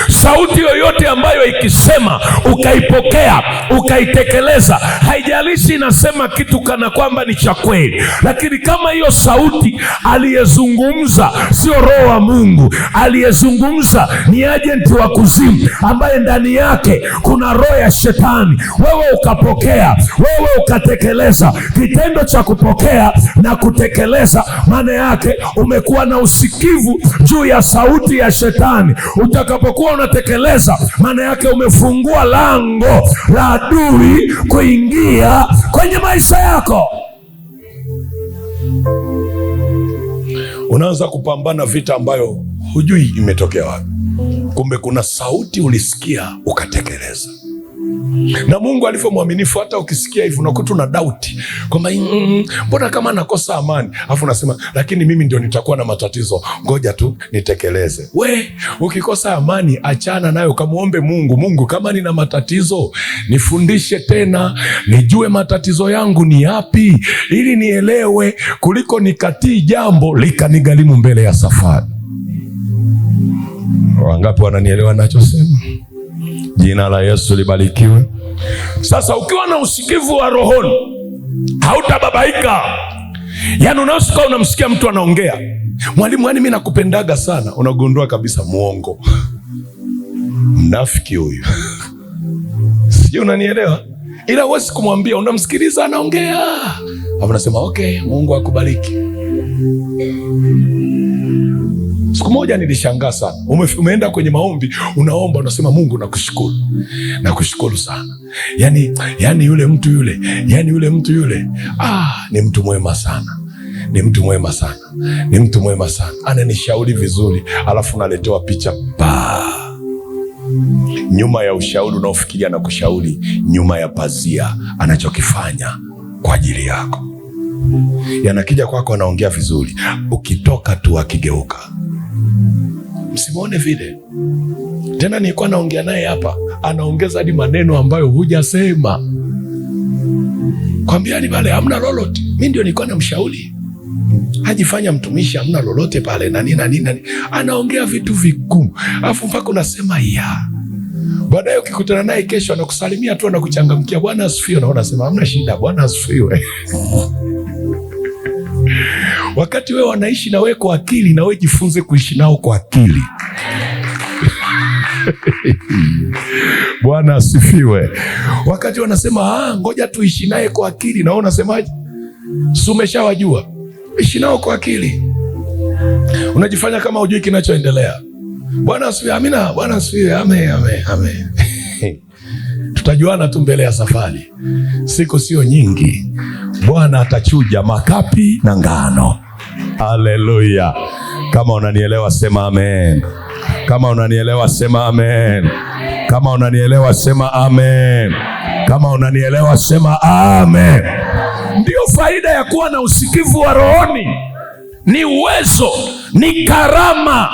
Sauti yoyote ambayo ikisema ukaipokea ukaitekeleza, haijalishi inasema kitu kana kwamba ni cha kweli, lakini kama hiyo sauti aliyezungumza sio Roho wa Mungu, aliyezungumza ni ajenti wa kuzimu ambaye ndani yake kuna roho ya shetani, wewe ukapokea, wewe ukatekeleza, kitendo cha kupokea na kutekeleza, maana yake umekuwa na usikivu juu ya sauti ya shetani. Utakapokuwa unatekeleza, maana yake umefungua lango la adui kuingia kwenye maisha yako. Unaanza kupambana vita ambayo hujui imetokea wapi. Kumbe kuna sauti ulisikia ukatekeleza. Na Mungu alivyo mwaminifu, hata ukisikia hivyo unakuta una dauti kwamba mbona kama nakosa amani, alafu unasema lakini mimi ndio nitakuwa na matatizo, ngoja tu nitekeleze. We, ukikosa amani achana nayo, kamuombe Mungu. Mungu, kama nina matatizo nifundishe tena, nijue matatizo yangu ni yapi, ili nielewe, kuliko nikatii jambo likanigharimu mbele ya safari. Wangapi wananielewa nachosema? Jina la Yesu libarikiwe. Sasa ukiwa na usikivu wa rohoni, hautababaika. Yaani unasikia, unamsikia mtu anaongea, mwalimu, yani mimi nakupendaga sana, unagundua kabisa muongo, mnafiki huyu. Sijui unanielewa? Ila huwezi kumwambia, unamsikiliza anaongea, hapo unasema okay, Mungu akubariki. Siku moja nilishangaa sana. Umeenda kwenye maombi, unaomba, unasema Mungu nakushukuru, nakushukuru sana. Yani yule mtu yule, ni mtu mwema sana, ni mtu mwema sana, ni mtu mwema sana, ananishauri vizuri. Alafu naletewa picha nyuma ya ushauri unaofikiria na kushauri, nyuma ya pazia anachokifanya kwa ajili yako. Yanakija kwako, anaongea vizuri, ukitoka tu akigeuka. Msimwone vile tena. Nilikuwa naongea naye hapa, anaongeza hadi maneno ambayo hujasema, kwambia ni pale hamna lolote. Mimi ndio nilikuwa namshauri, hajifanya mtumishi, hamna lolote pale na nini. Anaongea vitu vigumu, afu mpaka unasema ya. Baadaye ukikutana naye kesho, anakusalimia tu, anakuchangamkia, Bwana asifiwe, na unasema hamna shida, Bwana asifiwe. Wakati wewe wanaishi na wewe kwa akili, na wewe jifunze kuishi nao kwa akili. Bwana asifiwe. Wakati wanasema ngoja tuishi naye kwa akili, na wewe unasemaje? Si umeshawajua? Ishi nao kwa akili. Unajifanya kama hujui kinachoendelea. Bwana asifiwe. Amina. Bwana asifiwe. Amen. Tutajuana tu mbele ya safari. Siku sio nyingi, Bwana atachuja makapi na ngano. Haleluya! Kama unanielewa sema amen. Kama unanielewa sema amen. Kama unanielewa sema amen. Kama unanielewa sema amen. Ndio faida ya kuwa na usikivu wa rohoni. Ni uwezo, ni karama,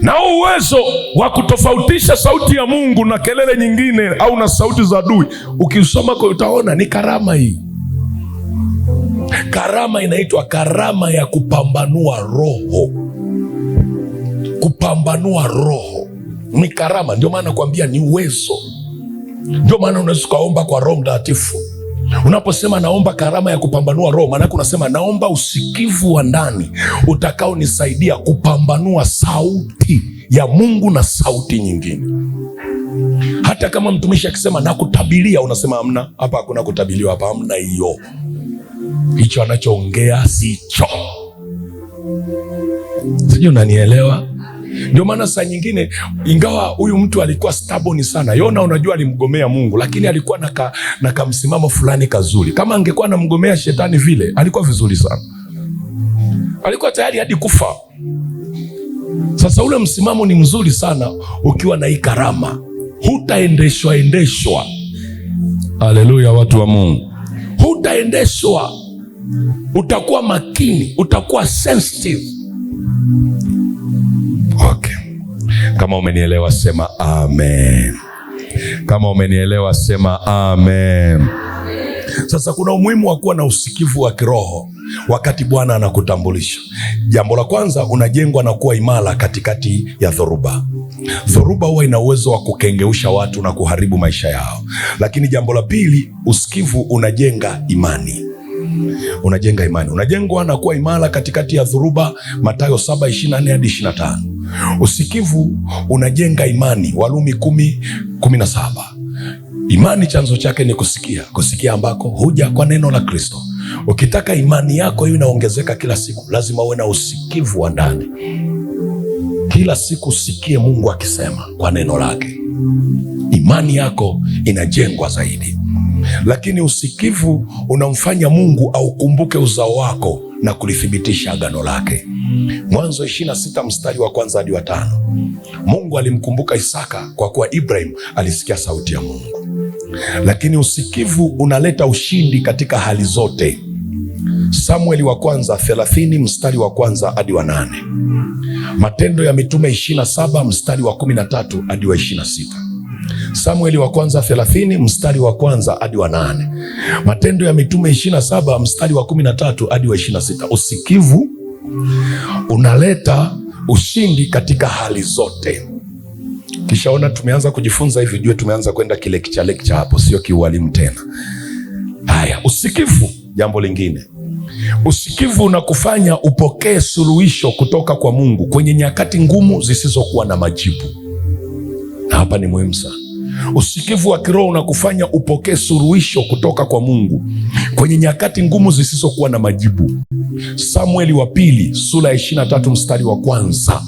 na uwezo wa kutofautisha sauti ya Mungu na kelele nyingine au na sauti za adui. Ukisoma kwa utaona ni karama hii. Karama inaitwa karama ya kupambanua roho. Kupambanua roho ni karama. Ndio maana nakwambia ni uwezo. Ndio maana unaweza kuomba kwa Roho Mtakatifu. Unaposema naomba karama ya kupambanua roho, maana unasema naomba usikivu wa ndani utakao nisaidia kupambanua sauti ya Mungu na sauti nyingine. Hata kama mtumishi akisema nakutabiria, unasema hamna, hapa hakuna kutabiliwa, hapa hamna hiyo. Hicho anachoongea sicho. Sijui unanielewa? Ndio maana saa nyingine, ingawa huyu mtu alikuwa stubborn sana, Yona unajua alimgomea Mungu, lakini alikuwa na kamsimamo fulani kazuri. Kama angekuwa anamgomea shetani vile, alikuwa vizuri sana, alikuwa tayari hadi kufa. Sasa ule msimamo ni mzuri sana ukiwa na hii karama, hutaendeshwa. Haleluya, watu wa Mungu, hutaendeshwa. Utakuwa makini, utakuwa sensitive. Okay. Kama umenielewa sema amen. Kama umenielewa sema amen. Sasa kuna umuhimu wa kuwa na usikivu wa kiroho wakati Bwana anakutambulisha. Jambo la kwanza, unajengwa na kuwa imara katikati ya dhoruba. Dhoruba huwa ina uwezo wa kukengeusha watu na kuharibu maisha yao. Lakini jambo la pili, usikivu unajenga imani. Unajenga imani. Unajengwa na kuwa imara katikati ya dhoruba, Mathayo 7:24 hadi 25. Usikivu unajenga imani, Warumi 10:17. Imani chanzo chake ni kusikia, kusikia ambako huja kwa neno la Kristo. Ukitaka imani yako hiyo inaongezeka kila siku, lazima uwe na usikivu wa ndani. Kila siku usikie Mungu akisema kwa neno lake, imani yako inajengwa zaidi. Lakini usikivu unamfanya Mungu aukumbuke uzao wako na kulithibitisha agano lake. Mwanzo 26 mstari wa 1 hadi wa 5. Mungu alimkumbuka Isaka kwa kuwa Ibrahim alisikia sauti ya Mungu. Lakini usikivu unaleta ushindi katika hali zote. Samueli wa kwanza 30 mstari wa 1 hadi wa 8. Matendo ya Mitume 27 mstari wa 13 hadi wa 26. Samueli wa kwanza 30 mstari wa 1 hadi wa 8. Matendo ya Mitume 27 mstari wa 13 hadi wa 26. Usikivu unaleta ushindi katika hali zote. Kishaona tumeanza kujifunza hivi, jue tumeanza kwenda lecture hapo, sio kiualimu tena. Haya, usikivu. Jambo lingine, usikivu unakufanya upokee suluhisho kutoka kwa Mungu kwenye nyakati ngumu zisizokuwa na majibu. Na hapa ni muhimu sana. Usikivu wa kiroho unakufanya upokee suluhisho kutoka kwa Mungu kwenye nyakati ngumu zisizokuwa na majibu. Samueli wa pili sura ya 23 mstari wa 1.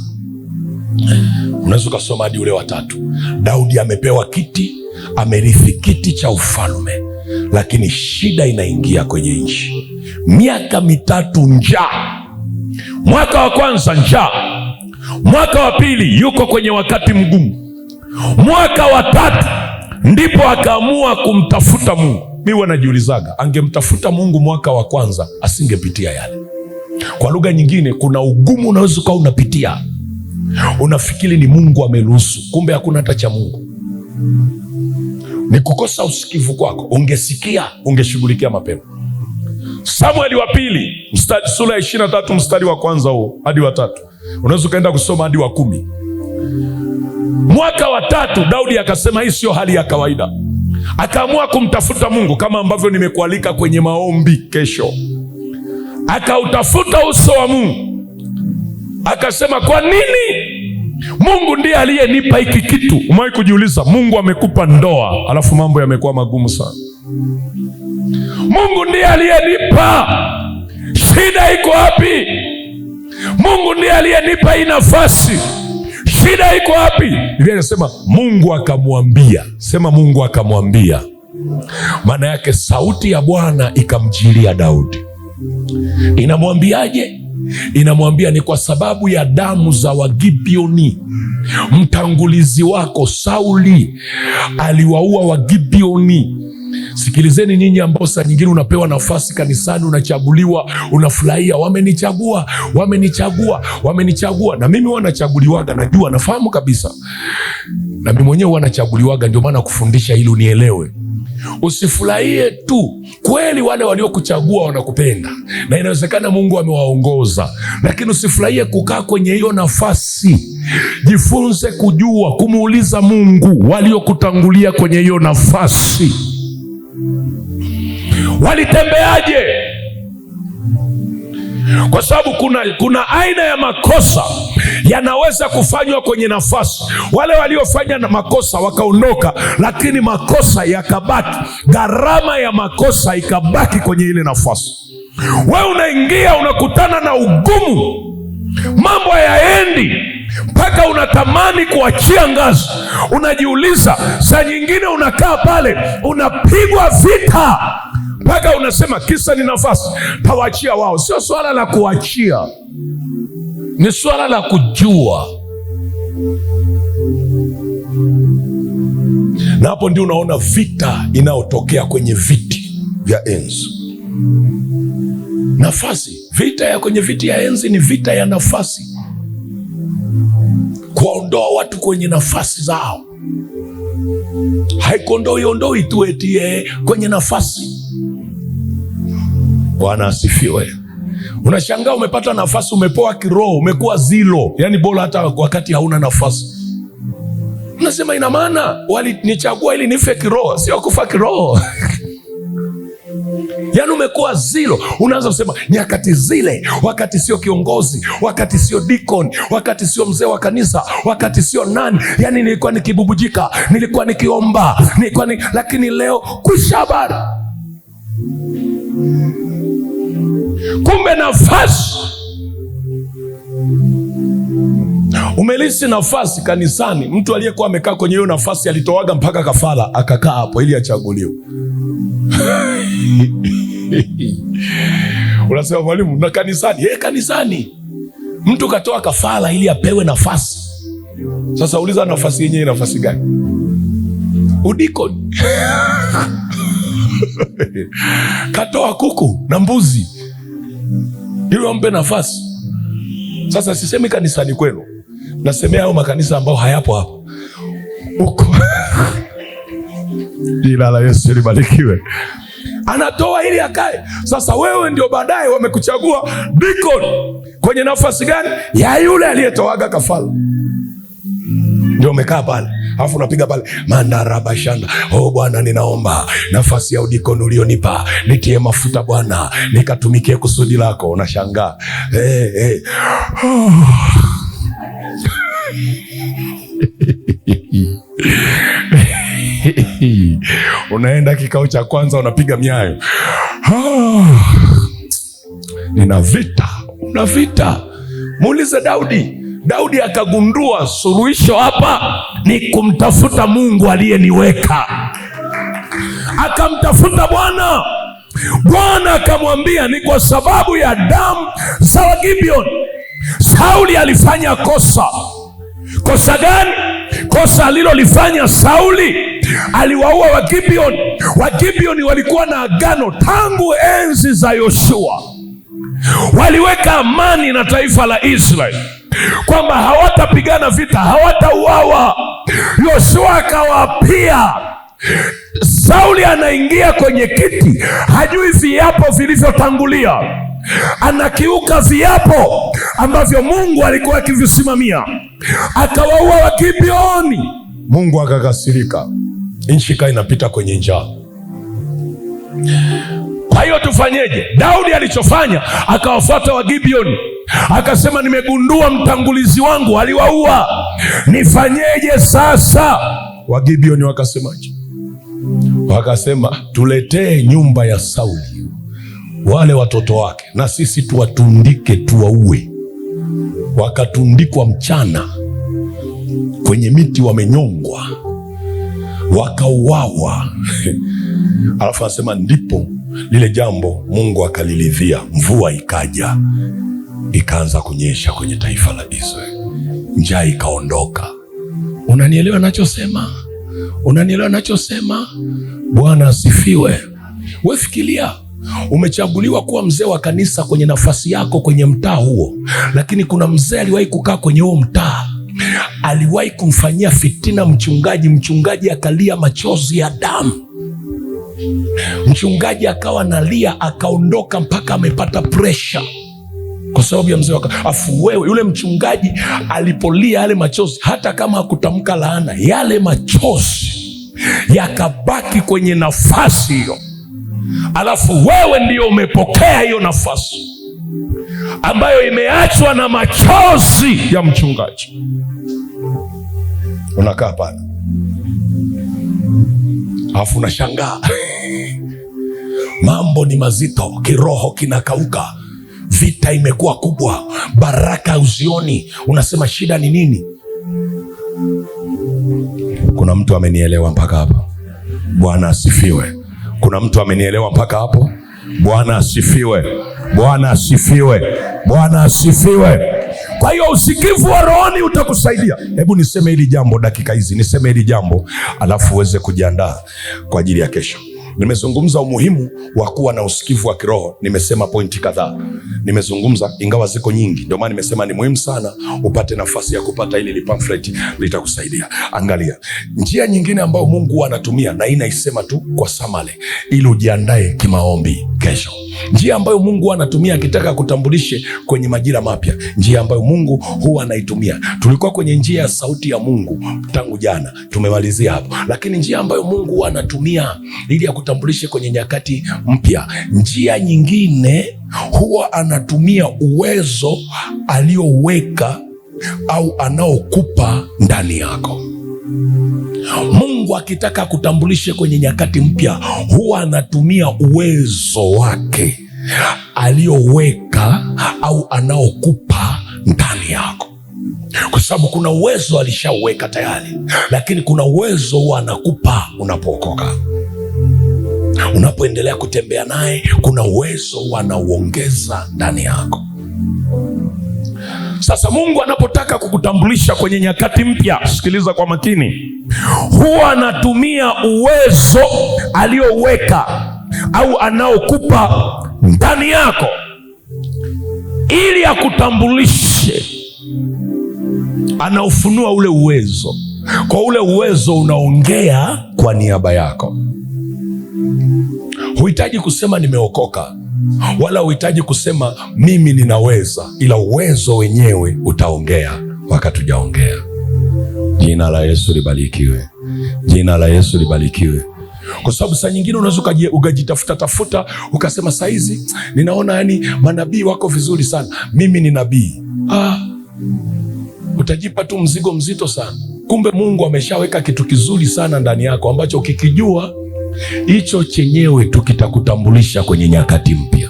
Unaweza ukasoma hadi ule wa 3. Daudi amepewa kiti, amerithi kiti cha ufalme, lakini shida inaingia kwenye nchi. Miaka 3 njaa. Mwaka wa kwanza njaa, mwaka wa pili yuko kwenye wakati mgumu, mwaka wa 3 ndipo akaamua kumtafuta Mungu. Mimi wanajiulizaga, angemtafuta Mungu mwaka wa kwanza asingepitia yale. Kwa lugha nyingine, kuna ugumu unaweza kuwa unapitia, unafikiri ni Mungu ameruhusu, kumbe hakuna hata cha Mungu. Ni kukosa usikivu kwako. Ungesikia, ungeshughulikia mapema. Samueli wa pili sura ya 23 mstari wa 1 huo hadi wa 3. Unaweza ukaenda kusoma hadi wa 10. Mwaka wa 3 Daudi akasema hii sio hali ya kawaida, akaamua kumtafuta Mungu kama ambavyo nimekualika kwenye maombi kesho. Akautafuta uso wa Mungu, akasema kwa nini? Mungu ndiye aliyenipa hiki kitu. Umewahi kujiuliza, Mungu amekupa ndoa alafu mambo yamekuwa magumu sana? Mungu ndiye aliyenipa, shida iko wapi? Mungu ndiye aliyenipa hii nafasi, shida iko wapi? Biblia inasema Mungu akamwambia. Sema Mungu akamwambia. Maana yake sauti ya Bwana ikamjilia Daudi. Inamwambiaje? Inamwambia ni kwa sababu ya damu za Wagibeoni. Mtangulizi wako Sauli aliwaua Wagibeoni. Sikilizeni nyinyi ambao saa nyingine unapewa nafasi kanisani, unachaguliwa, unafurahia, wamenichagua, wamenichagua, wamenichagua. Na mimi huwa nachaguliwaga, najua, nafahamu kabisa. Na mimi mwenyewe huwa nachaguliwaga, ndio maana kufundisha ili unielewe. Usifurahie tu, kweli wale waliokuchagua wanakupenda na inawezekana Mungu amewaongoza, lakini usifurahie kukaa kwenye hiyo nafasi. Jifunze kujua, kumuuliza Mungu, waliokutangulia kwenye hiyo nafasi walitembeaje? Kwa sababu kuna aina ya makosa yanaweza kufanywa kwenye nafasi. Wale waliofanya makosa wakaondoka, lakini makosa yakabaki, gharama ya makosa ikabaki kwenye ile nafasi. Wewe unaingia, unakutana na ugumu, mambo hayaendi, mpaka unatamani kuachia ngazi. Unajiuliza, saa nyingine unakaa pale unapigwa vita mpaka unasema kisa ni nafasi, tawaachia wao. Sio swala la kuachia, ni swala la kujua. Na hapo ndio unaona vita inayotokea kwenye viti vya enzi. Nafasi, vita ya kwenye viti ya enzi ni vita ya nafasi, kuondoa watu kwenye nafasi zao. Haikuondoi tu eti kwenye nafasi. Bwana asifiwe. Unashangaa umepata nafasi, umepoa kiroho, umekuwa zilo, yani bora hata wakati hauna nafasi. Unasema ina maana walinichagua ili nife kiroho. Sio kufa kiroho. Yani umekuwa zilo. Unaanza kusema nyakati zile, wakati sio kiongozi, wakati sio deacon, wakati sio mzee wa kanisa, wakati sio nani, yani nilikuwa nikibubujika, nilikuwa nikiomba, lakini leo kwisha habari. Kumbe nafasi, umelisi nafasi kanisani. Mtu aliyekuwa amekaa kwenye hiyo nafasi alitoaga mpaka kafara, akakaa hapo ili achaguliwe. Unasema mwalimu, na kanisani? Kanisani mtu katoa kafara ili apewe nafasi. Sasa uliza, nafasi yenyewe nafasi gani? Udikoni. Katoa kuku na mbuzi ili wampe nafasi. Sasa sisemi kanisani kwenu, nasemea hao makanisa ambao hayapo hapo huko. Jina la Yesu libarikiwe. Anatoa ili akae. Sasa wewe ndio baadaye wamekuchagua deacon kwenye nafasi gani? Ya yule aliyetoaga kafara. Ndio umekaa pale, alafu unapiga pale mandarabashanda. Oh Bwana, ninaomba nafasi ya udikoni ulionipa, nitie mafuta Bwana, nikatumikie kusudi lako. Unashangaa unaenda kikao cha kwanza, unapiga miayo. Nina vita, una vita. Muulize Daudi. Daudi akagundua suluhisho hapa ni kumtafuta Mungu aliyeniweka. Akamtafuta Bwana. Bwana akamwambia, ni kwa sababu ya damu za Wagibeoni. Sauli alifanya kosa. Kosa gani? Kosa alilolifanya Sauli, aliwaua Wagibeoni. Wagibeoni walikuwa na agano tangu enzi za Yoshua. Waliweka amani na taifa la Israeli kwamba hawatapigana vita, hawatauawa. Yoshua akawaapia. Sauli anaingia kwenye kiti, hajui viapo vilivyotangulia, anakiuka viapo ambavyo Mungu alikuwa akivisimamia, akawaua Wagibeoni. Mungu akakasirika, nchi ikawa inapita kwenye njaa. Kwa hiyo tufanyeje? Daudi alichofanya, akawafuata Wagibeoni, akasema, nimegundua mtangulizi wangu aliwaua, nifanyeje sasa? Wagibeoni wakasemaje? Wakasema, tuletee nyumba ya Sauli wale watoto wake, na sisi tuwatundike, tuwaue. Wakatundikwa mchana kwenye miti, wamenyongwa. wakauawa. Alafu anasema ndipo lile jambo Mungu akalilidhia, mvua ikaja, ikaanza kunyesha kwenye taifa la Israeli, njaa ikaondoka. Unanielewa nachosema? Unanielewa nachosema? Bwana asifiwe. Wewe fikiria, umechaguliwa kuwa mzee wa kanisa kwenye nafasi yako kwenye mtaa huo, lakini kuna mzee aliwahi kukaa kwenye huo mtaa, aliwahi kumfanyia fitina mchungaji akalia machozi ya damu. Mchungaji akawa nalia, akaondoka mpaka amepata presha kwa sababu ya mzee wako. Afu wewe, yule mchungaji alipolia yale machozi, hata kama hakutamka laana, yale machozi yakabaki kwenye nafasi hiyo. Alafu wewe ndio umepokea hiyo nafasi ambayo imeachwa na machozi ya mchungaji. Unakaa pale alafu unashangaa mambo ni mazito, kiroho kinakauka, vita imekuwa kubwa, baraka uzioni. Unasema shida ni nini? Kuna mtu amenielewa mpaka hapo? Bwana asifiwe. Kuna mtu amenielewa mpaka hapo? Bwana asifiwe. Bwana asifiwe. Bwana asifiwe. Kwa hiyo usikivu wa rohoni utakusaidia. Hebu niseme hili jambo dakika hizi, niseme hili jambo alafu uweze kujiandaa kwa ajili ya kesho. Nimezungumza umuhimu wa kuwa na usikivu wa kiroho. Nimesema pointi kadhaa, nimezungumza ingawa ziko nyingi, ndio maana nimesema ni muhimu sana upate nafasi ya kupata hili pamphlet, litakusaidia. Angalia njia nyingine ambayo Mungu anatumia, na inaisema tu kwa samale ili ujiandae kimaombi kesho. Njia ambayo Mungu anatumia akitaka kutambulishe kwenye majira mapya, njia ambayo Mungu huwa anaitumia. Tulikuwa kwenye njia ya sauti ya Mungu tangu jana, tumemalizia hapo. Lakini njia ambayo Mungu huwa anatumia ili akutambulishe kwenye nyakati mpya, njia nyingine huwa anatumia uwezo alioweka au anaokupa ndani yako. Mungu akitaka kutambulishe kwenye nyakati mpya huwa anatumia uwezo wake alioweka au anaokupa ndani yako, kwa sababu kuna uwezo alishauweka tayari, lakini kuna uwezo huwa anakupa unapookoka. Unapoendelea kutembea naye, kuna uwezo huwa anauongeza ndani yako. Sasa Mungu anapotaka kukutambulisha kwenye nyakati mpya, sikiliza kwa makini, huwa anatumia uwezo alioweka au anaokupa ndani yako ili akutambulishe. Anaufunua ule uwezo, kwa ule uwezo unaongea kwa niaba yako. Huhitaji kusema nimeokoka, wala huhitaji kusema mimi ninaweza, ila uwezo wenyewe utaongea wakati hujaongea. Jina la Yesu libarikiwe. Jina la Yesu libarikiwe. Kwa sababu saa nyingine unaweza ukajitafuta ukasema saizi ninaona yani manabii wako vizuri sana, mimi ni nabii. Utajipa tu mzigo mzito sana. Kumbe Mungu ameshaweka kitu kizuri sana ndani yako ambacho ukikijua, hicho chenyewe tu kitakutambulisha kwenye nyakati mpya.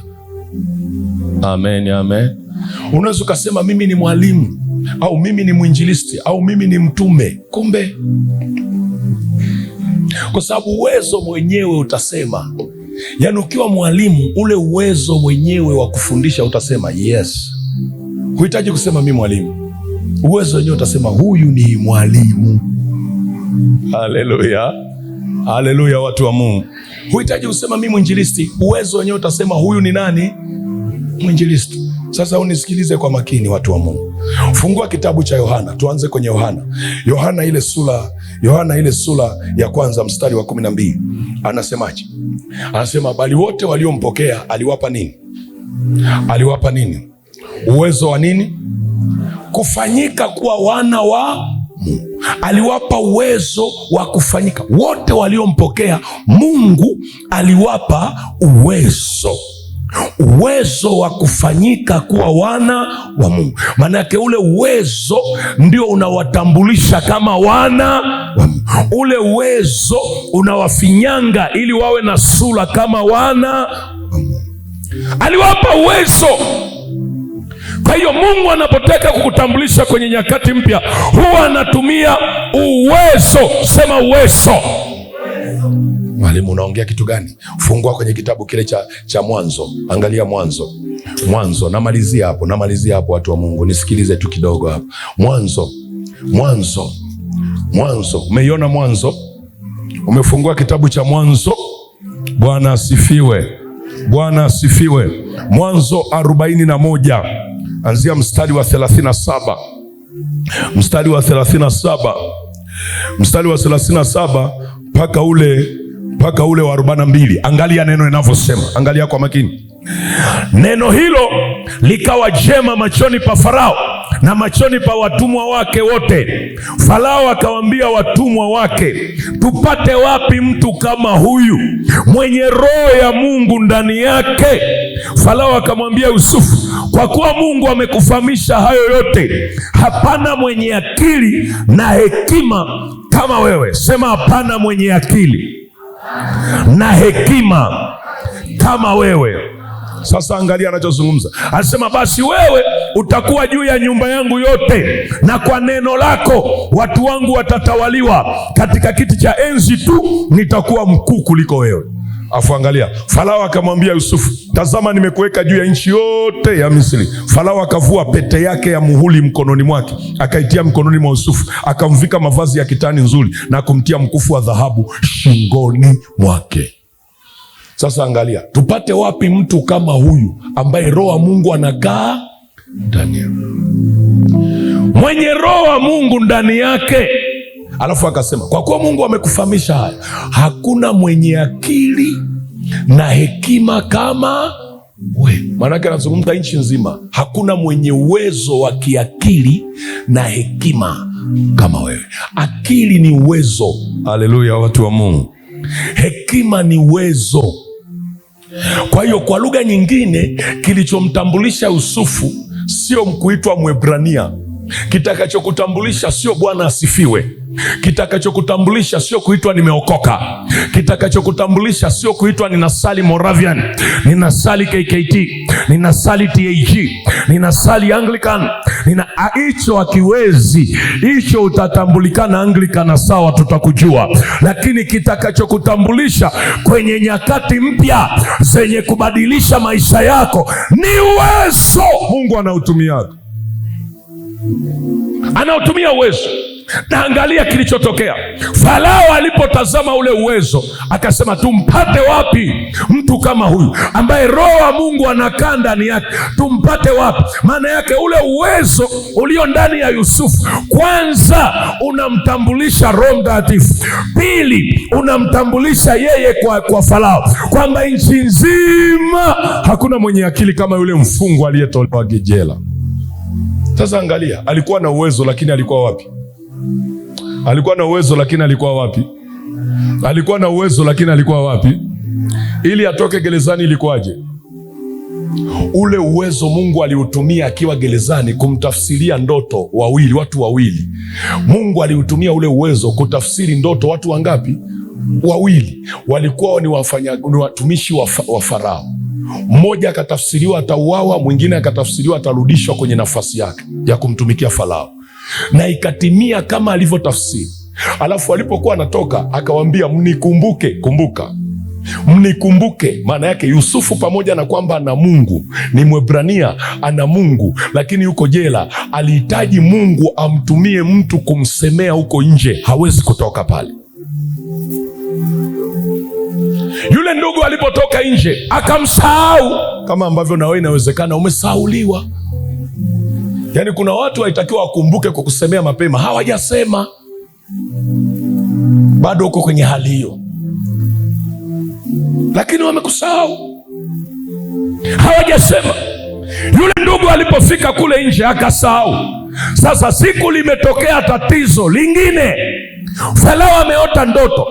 Amen, amen. Unaweza ukasema mimi ni mwalimu, au mimi ni mwinjilisti, au mimi ni mtume. Kumbe kwa sababu uwezo mwenyewe utasema. Yaani ukiwa mwalimu, ule uwezo mwenyewe wa kufundisha utasema yes. Huhitaji kusema mimi mwalimu, uwezo wenyewe utasema huyu ni mwalimu. Haleluya. Haleluya, watu wa Mungu. Huhitaji kusema mimi mwinjilisti, uwezo wenyewe utasema huyu ni nani? Mwinjilisti. Sasa unisikilize kwa makini, watu wa Mungu. Fungua kitabu cha Yohana, tuanze kwenye Yohana. Yohana ile sura ya kwanza mstari wa 12. Anasemaje? Anasema bali wote waliompokea aliwapa nini? Aliwapa nini? Uwezo wa nini? Kufanyika kuwa wana wa Mungu. Aliwapa uwezo wa kufanyika. Wote waliompokea Mungu aliwapa uwezo wa kufanyika kuwa wana wa Mungu. Maana yake ule uwezo ndio unawatambulisha kama wana wa Mungu. Ule uwezo unawafinyanga ili wawe na sura kama wana wa Mungu. Aliwapa uwezo. Kwa hiyo Mungu anapotaka kukutambulisha kwenye nyakati mpya, huwa anatumia uwezo. Sema uwezo. Mwalimu, unaongea kitu gani? Fungua kwenye kitabu kile cha Mwanzo. Angalia Mwanzo. Namalizia hapo watu wa Mungu, nisikilize tu kidogo hapo. Mwanzo. Umeiona Mwanzo? Umefungua kitabu cha Mwanzo? Bwana asifiwe. Mwanzo 41 anzia mstari wa 37. Mstari wa 37 mpaka ule wa 42. Angalia neno linavyosema. Angalia kwa makini. Neno hilo likawa jema machoni pa Farao na machoni pa watumwa wake wote. Farao akawaambia watumwa wake, tupate wapi mtu kama huyu mwenye roho ya Mungu ndani yake? Farao akamwambia Yusufu, kwa kuwa Mungu amekufahamisha hayo yote, hapana mwenye akili na hekima kama wewe. Sema hapana mwenye akili na hekima kama wewe. Sasa angalia anachozungumza. Anasema basi wewe utakuwa juu ya nyumba yangu yote, na kwa neno lako watu wangu watatawaliwa. Katika kiti cha enzi tu nitakuwa mkuu kuliko wewe. Afu angalia, Farao akamwambia Yusufu, tazama nimekuweka juu ya nchi yote ya Misri. Farao akavua pete yake ya muhuri mkononi mwake, akaitia mkononi mwa Yusufu, akamvika mavazi ya kitani nzuri na kumtia mkufu wa dhahabu shingoni mwake. Sasa angalia, tupate wapi mtu kama huyu ambaye roho wa Mungu anakaa ndani yake, mwenye roho wa Mungu ndani yake? Alafu akasema, kwa kuwa Mungu amekufahamisha haya, hakuna mwenye akili na hekima kama wewe. Maanake anazungumza nchi nzima. Hakuna mwenye uwezo wa kiakili na hekima kama wewe. Akili ni uwezo. Haleluya, watu wa Mungu. Hekima ni uwezo. Kwa hiyo kwa lugha nyingine, kilichomtambulisha Yusufu sio kuitwa Mwebrania. Kitakachokutambulisha sio Bwana asifiwe. Kitakachokutambulisha sio kuitwa nimeokoka. Kitakachokutambulisha sio kuitwa ninasali Moravian, ninasali KKT, ninasali TAG, ninasali Anglican. Hicho hakiwezi. Hicho utatambulikana Anglican sawa, tutakujua. Lakini kitakachokutambulisha kwenye nyakati mpya zenye kubadilisha maisha yako ni uwezo. Mungu anautumia uwezo. Na angalia kilichotokea. Farao alipotazama ule uwezo akasema, tumpate wapi mtu kama huyu ambaye roho wa Mungu anakaa ndani yake? Tumpate wapi? Maana yake ule uwezo ulio ndani ya Yusufu, kwanza unamtambulisha Roho Mtakatifu, pili unamtambulisha yeye kwa Farao, kwamba nchi nzima hakuna mwenye akili kama yule mfungwa aliyetolewa jela. Sasa angalia, alikuwa na uwezo lakini alikuwa wapi? Alikuwa na uwezo lakini alikuwa wapi? Ili atoke gerezani ilikuwaje? Ule uwezo Mungu aliutumia akiwa gerezani kumtafsiria ndoto watu wawili. Mungu aliutumia ule uwezo kutafsiri ndoto watu wangapi? Wawili. Walikuwa ni watumishi wa Farao. Mmoja akatafsiriwa atauawa, mwingine akatafsiriwa atarudishwa kwenye nafasi yake ya kumtumikia Farao, na ikatimia kama alivyotafsiri. Alafu alipokuwa anatoka akawaambia, mnikumbuke. Maana yake Yusufu pamoja na kwamba ana Mungu, ni Mwebrania, ana Mungu, lakini yuko jela. Alihitaji Mungu amtumie mtu kumsemea huko nje, hawezi kutoka pale. Yule ndugu alipotoka nje akamsahau, kama ambavyo na wewe inawezekana umesahauliwa. Yaani kuna watu haitakiwa wakumbuke kwa kusemea mapema, hawajasema bado, uko kwenye hali hiyo, lakini wamekusahau, hawajasema. Yule ndugu alipofika kule nje akasahau. Sasa siku limetokea tatizo lingine. Farao ameota ndoto,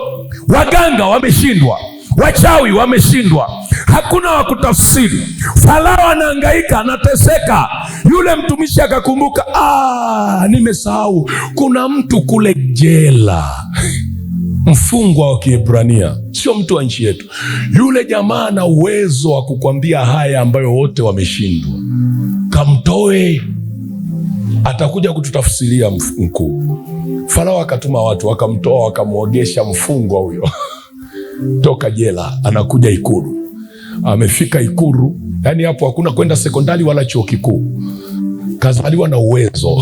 waganga wameshindwa, wachawi wameshindwa, hakuna wa kutafsiri. Farao anahangaika, anateseka. Yule mtumishi akakumbuka, nimesahau, kuna mtu kule jela, mfungwa wa Kiebrania, sio mtu wa nchi yetu. Yule jamaa ana uwezo wa kukwambia haya ambayo wote wameshindwa. tukamtoe, atakuja kututafsiria mkuu. Farao akatuma watu wakamtoa, wakamwogesha mfungwa huyo toka jela, anakuja Ikulu. Amefika Ikulu, yani hapo hakuna kwenda sekondari wala chuo kikuu, kazaliwa na uwezo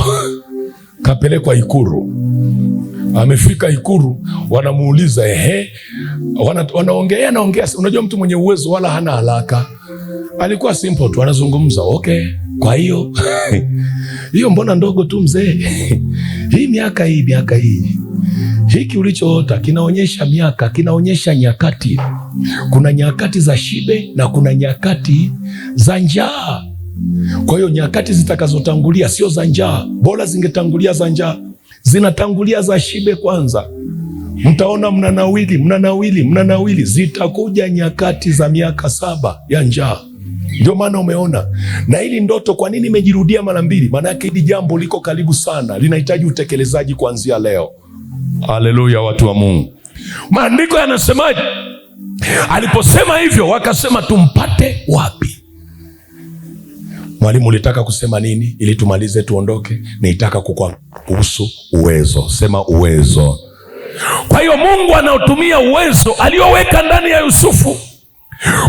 kapelekwa Ikulu. Amefika Ikulu, wanamuuliza wanaongea. Unajua mtu mwenye uwezo wala hana haraka, alikuwa simple tu, anazungumza. Okay, kwa hiyo hiyo mbona ndogo tu mzee? Hii miaka hii hiki ulichoota kinaonyesha miaka, kinaonyesha nyakati. Kuna nyakati za shibe na kuna nyakati za njaa. Kwa hiyo nyakati zitakazotangulia sio za njaa, bora zingetangulia za njaa. Zinatangulia za shibe kwanza. Mtaona mnanawili. Zitakuja nyakati za miaka 7 ya njaa. Ndio maana umeona. Na hili ndoto kwa nini imejirudia mara 2? Maana yake hili jambo liko karibu sana, linahitaji utekelezaji kuanzia leo. Haleluya, watu wa Mungu. Maandiko yanasemaje? Aliposema hivyo, wakasema tumpate wapi? Mwalimu, ulitaka kusema nini ili tumalize tuondoke? Nitaka kuhusu uwezo. Sema uwezo. Kwa hiyo Mungu anaotumia uwezo alioweka ndani ya Yusufu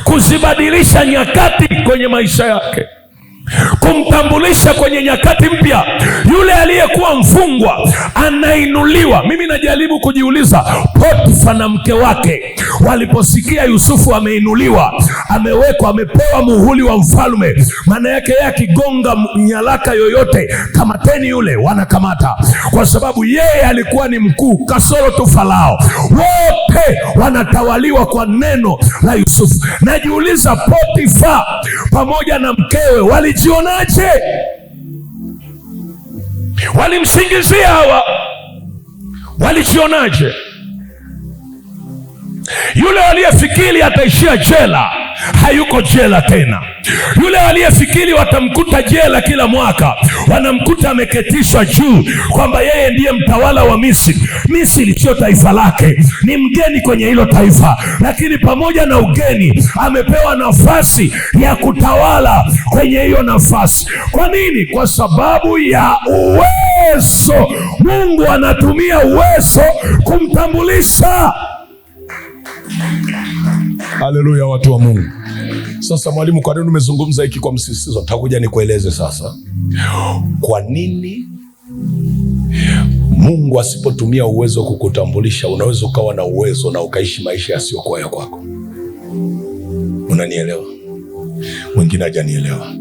kuzibadilisha nyakati kwenye maisha yake, kumtambulisha kwenye nyakati mpya. Yule aliyekuwa mfungwa anainuliwa. Mimi najaribu kujiuliza, Potifa na mke wake waliposikia Yusufu ameinuliwa, amewekwa, amepewa muhuri wa mfalme, maana yake yeye akigonga nyaraka yoyote, kamateni yule, wanakamata, kwa sababu yeye alikuwa ni mkuu, kasoro tu Farao. Wote wanatawaliwa kwa neno la Yusufu. Najiuliza, Potifa pamoja na mkewe walijionaje? Walimsingizia hawa, walijionaje? Yule aliyefikiri ataishia jela hayuko jela tena. Yule aliyefikiri watamkuta jela kila mwaka, wanamkuta ameketishwa juu, kwamba yeye ndiye mtawala wa Misri. Misri sio taifa lake, ni mgeni kwenye hilo taifa, lakini pamoja na ugeni amepewa nafasi ya kutawala kwenye hiyo nafasi. Kwa nini? Kwa sababu ya uwezo. Mungu anatumia uwezo kumtambulisha. Haleluya, watu wa Mungu. Sasa mwalimu, kwa nini umezungumza hiki kwa msisitizo? Nitakuja nikueleze sasa kwa nini Mungu asipotumia uwezo kukutambulisha, unaweza ukawa na uwezo na ukaishi maisha yasiyokuwa ya kwako. Unanielewa? Mwingine hajanielewa.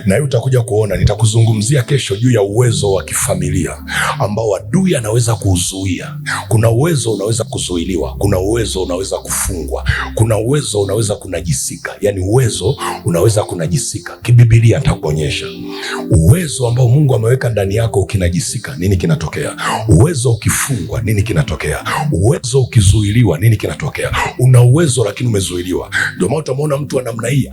Na hiyo utakuja kuona. Nitakuzungumzia kesho juu ya uwezo wa kifamilia ambao adui anaweza kuuzuia. Kuna uwezo unaweza kuzuiliwa, kuna uwezo unaweza kufungwa, kuna uwezo unaweza kunajisika. Yani uwezo unaweza kunajisika. Kibibilia nitakuonyesha uwezo ambao Mungu ameweka ndani yako. Ukinajisika, nini kinatokea? Uwezo ukifungwa, nini kinatokea? Uwezo ukizuiliwa, nini kinatokea? Una uwezo lakini umezuiliwa. Ndio maana utamwona mtu wa namna hii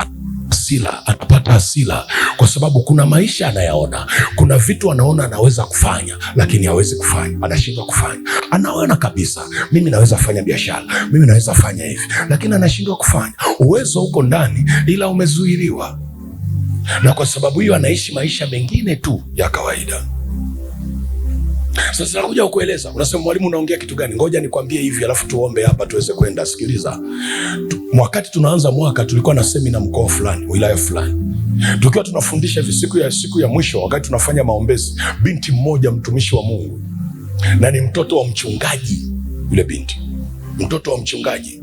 hasira, anapata hasira kwa sababu kuna maisha anayaona, kuna vitu anaona anaweza kufanya lakini hawezi kufanya, anashindwa kufanya. Anaona kabisa mimi naweza fanya biashara, mimi naweza fanya hivi, lakini anashindwa kufanya. Uwezo uko ndani ila umezuiliwa, na kwa sababu hiyo anaishi maisha mengine tu ya kawaida. Sasa nakuja kukueleza. Unasema mwalimu, unaongea kitu gani? Ngoja nikwambie hivi alafu tuombe hapa tuweze kwenda. Sikiliza. Wakati tunaanza mwaka tulikuwa na semina mkoa fulani, wilaya fulani. Tukiwa tunafundisha hivi siku ya mwisho, wakati tunafanya maombezi, binti mmoja mtumishi wa Mungu, na ni mtoto wa mchungaji. Yule binti mtoto wa mchungaji,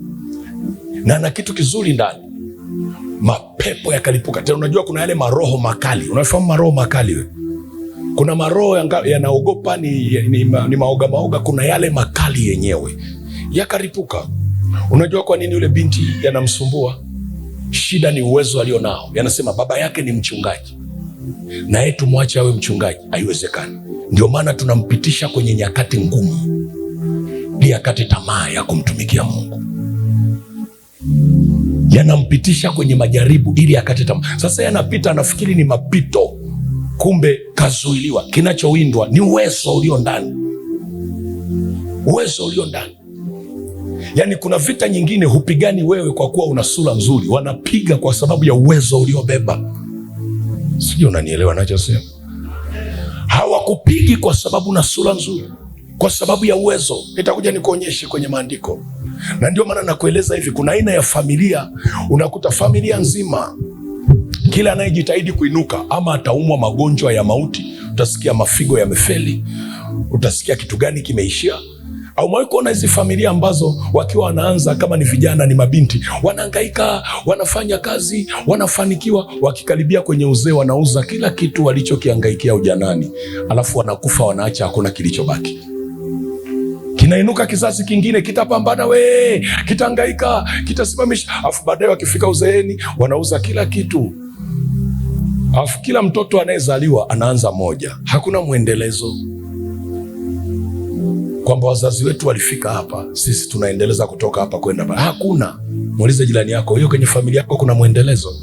na ana kitu kizuri ndani. Mapepo yakalipuka. Tena unajua kuna yale maroho makali. Unafahamu maroho makali wewe? Kuna maroho yanaogopa, ni maoga. Kuna yale makali yenyewe yakaripuka. Unajua kwa nini yule binti yanamsumbua? Shida ni uwezo alionao. Yanasema baba yake ni mchungaji, na yeye tumwache awe mchungaji. Haiwezekani. Ndio maana tunampitisha kwenye nyakati ngumu ili akate tamaa ya kumtumikia Mungu. Yanampitisha kwenye majaribu ili akate tamaa. Sasa yanapita, anafikiri ni mapito, kumbe kazuiliwa. Kinachowindwa ni uwezo ulio ndani. Uwezo ulio ndani. Yaani kuna vita nyingine hupigani wewe kwa kuwa una sura nzuri, wanapiga kwa sababu ya uwezo uliobeba. Sijui unanielewa nachosema. Hawakupigi kwa sababu na sura nzuri, kwa sababu ya uwezo. Nitakuja nikuonyeshe kwenye maandiko. Na ndio maana nakueleza hivi, kuna aina ya familia, unakuta familia nzima, kila anayejitahidi kuinuka ama ataumwa magonjwa ya mauti. Utasikia mafigo yamefeli, utasikia kitu gani kimeishia. Au mwawe kuona hizi familia ambazo wakiwa wanaanza, kama ni vijana, ni mabinti, wanahangaika, wanafanya kazi, wanafanikiwa, wakikaribia kwenye uzee wanauza kila kitu walichokihangaikia ujanani, alafu wanakufa, wanaacha hakuna kilichobaki. Kinainuka kizazi kingine, kitapambana, kitahangaika, kitasimamisha, alafu baadaye wakifika uzeeni wanauza kila kitu. Alafu kila mtoto anayezaliwa anaanza moja, hakuna mwendelezo. Kwamba wazazi wetu walifika hapa, sisi tunaendeleza kutoka hapa kwenda pale. Hakuna. Muulize jirani yako, hiyo kwenye familia yako kuna mwendelezo?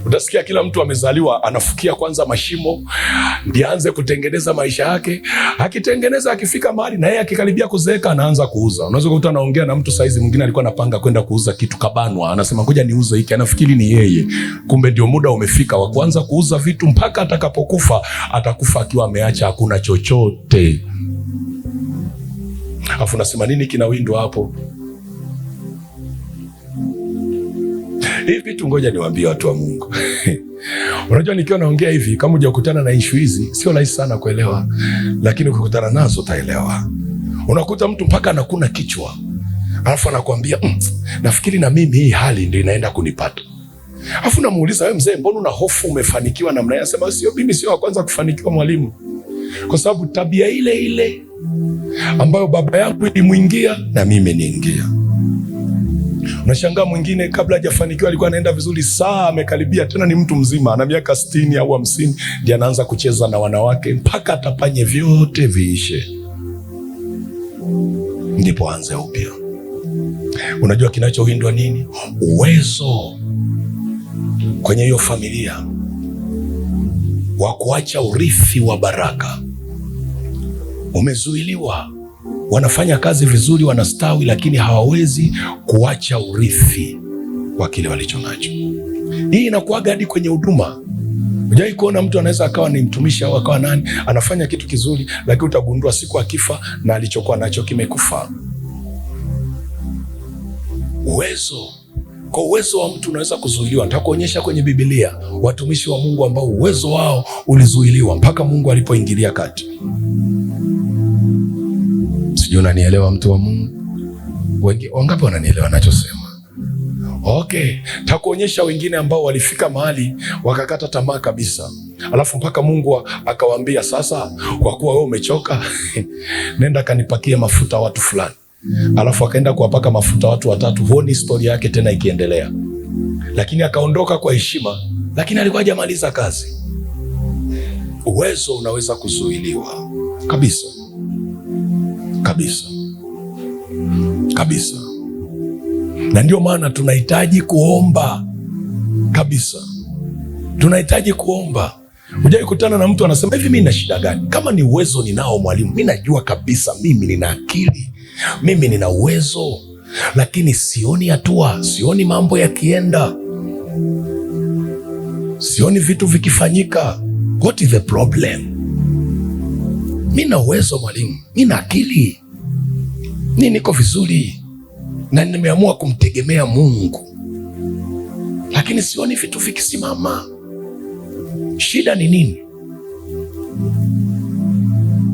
Utasikia kila mtu amezaliwa anafukia kwanza mashimo ndiye aanze kutengeneza maisha yake. Akitengeneza, akifika mahali na yeye akikaribia kuzeeka anaanza kuuza. Unaweza kukuta anaongea na mtu saizi mwingine alikuwa anapanga kwenda kuuza kitu, kabanwa, anasema ngoja niuze hiki, anafikiri ni yeye. Kumbe ndio muda umefika wa kuanza kuuza vitu, mpaka atakapokufa atakufa akiwa ameacha hakuna chochote. Afu nasema nini kinawindwa hapo? Hivi vitu ngoja niwaambie watu wa Mungu. Unajua nikiwa naongea hivi, kama hujakutana na issue hizi, sio rahisi sana kuelewa, lakini ukikutana nazo utaelewa. Unakuta mtu mpaka anakuna kichwa, alafu anakuambia nafikiri na mimi hii hali ndio inaenda kunipata. Alafu namuuliza, wewe mzee, mbona una hofu umefanikiwa namna hiyo? Anasema sio mimi, sio wa kwanza kufanikiwa mwalimu, kwa sababu tabia ile ile ambayo baba yangu ilimuingia na mimi niingia. Unashangaa mwingine kabla hajafanikiwa alikuwa anaenda vizuri, saa amekaribia tena, ni mtu mzima ana miaka 60 au 50, ndiye anaanza kucheza na wanawake mpaka atapanye vyote viishe, ndipo aanze upya. Unajua kinachowindwa nini? Uwezo kwenye hiyo familia wa kuacha urithi wa baraka umezuiliwa. Wanafanya kazi vizuri, wanastawi, lakini hawawezi kuacha urithi wa kile walicho nacho. Hii inakuwaga hadi kwenye huduma. Unajai kuona mtu anaweza akawa ni mtumishi au akawa nani, anafanya kitu kizuri, lakini utagundua siku akifa na alichokuwa nacho kimekufa. Kwa uwezo wa mtu unaweza kuzuiliwa. Nitakuonyesha kwenye Biblia watumishi wa Mungu ambao uwezo wao ulizuiliwa mpaka Mungu alipoingilia kati. Sijui unanielewa mtu wa Mungu? Wangapi wananielewa nachosema? Okay, takuonyesha wengine ambao walifika mahali wakakata tamaa kabisa, alafu mpaka Mungu akawaambia, sasa kwa kuwa wewe umechoka nenda kanipakie mafuta watu fulani. Alafu akaenda kuwapaka mafuta watu watatu. Huoni historia yake tena ikiendelea, lakini akaondoka kwa heshima, lakini alikuwa hajamaliza kazi. Uwezo unaweza kuzuiliwa kabisa kabisa kabisa, na ndio maana tunahitaji kuomba kabisa. Tunahitaji kuomba. Hujai kutana na mtu anasema hivi, mimi nina shida gani? Kama ni uwezo ninao mwalimu, mimi najua kabisa, mimi nina akili, mimi nina uwezo, lakini sioni hatua, sioni mambo yakienda, sioni vitu vikifanyika. What is the problem? Mimi na uwezo mwalimu, mimi na akili, mimi niko vizuri na nimeamua kumtegemea Mungu, lakini sioni vitu vikisimama. Shida ni nini?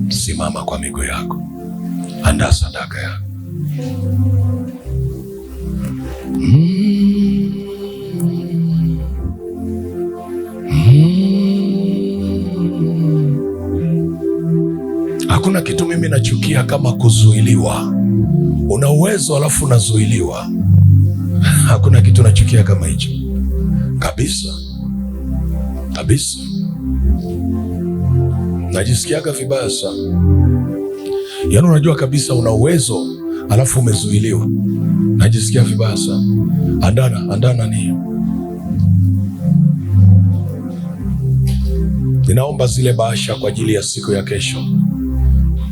Simama kwa miguu yako, andaa sadaka yako. Hakuna kitu mimi nachukia kama kuzuiliwa. Una uwezo alafu unazuiliwa. Hakuna kitu nachukia kama hicho kabisa kabisa. Najisikiaga vibaya sana. Yaani unajua kabisa una uwezo alafu umezuiliwa. Najisikia vibaya sana. Andana ni. Ninaomba zile bahasha kwa ajili ya siku ya kesho.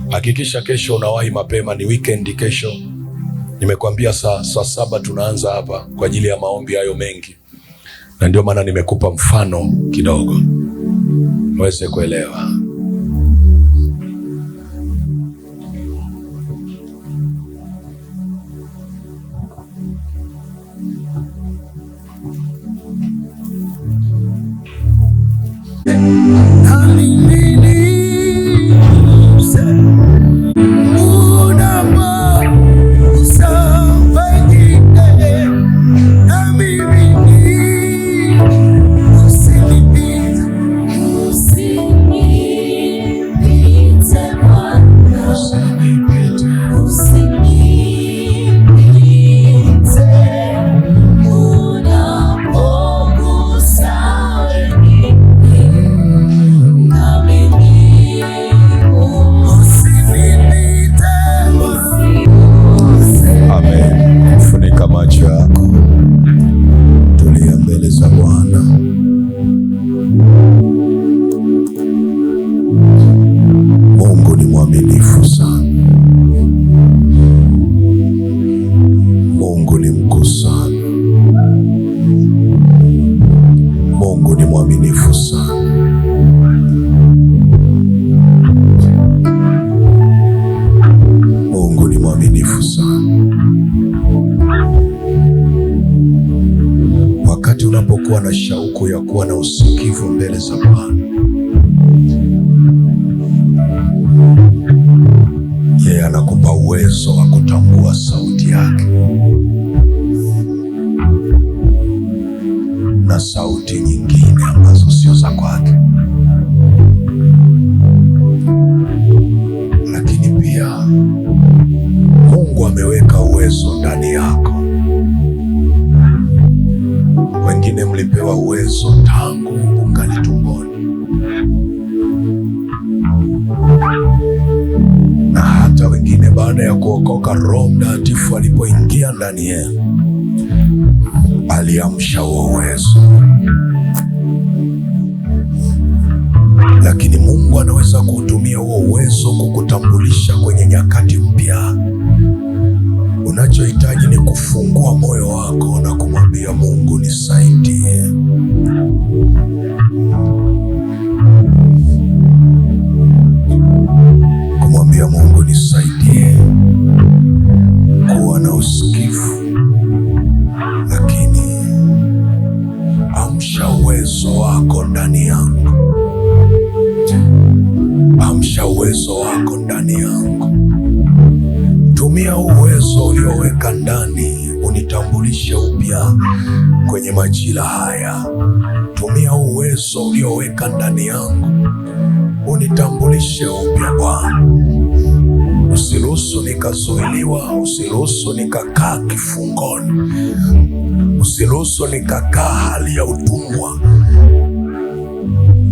Hakikisha kesho unawahi mapema, ni weekend kesho. Nimekuambia saa 7 tunaanza hapa kwa ajili ya maombi hayo mengi. Na ndio maana nimekupa mfano kidogo uweze kuelewa. Unapokuwa na shauku ya kuwa na usikivu mbele za Bwana, yeye anakupa uwezo wa kutambua sauti yake na sauti nyingine ambazo sio za kwake. Lakini pia Mungu ameweka uwezo ndani yako. Wengine mlipewa uwezo tangu ungali tumboni, na hata wengine baada ya kuokoka, Roho Mtakatifu alipoingia ndani yenu aliamsha huo uwezo. Lakini Mungu anaweza kuutumia huo uwezo kukutambulisha kwenye nyakati mpya. Unachohitaji ni kufungua moyo wako na kumwambia Mungu, nisaidie. Kumwambia Mungu, nisaidie kuwa na usikivu, lakini amsha uwezo wako ndani yangu. Amsha uwezo wako ndani yangu. Tumia uwezo ulioweka ndani unitambulishe upya kwenye majira haya. Tumia uwezo ulioweka ndani yangu unitambulishe upya Bwana. Usiruhusu nikazuiliwa, usiruhusu nikakaa kifungoni, usiruhusu nikakaa hali ya utumwa,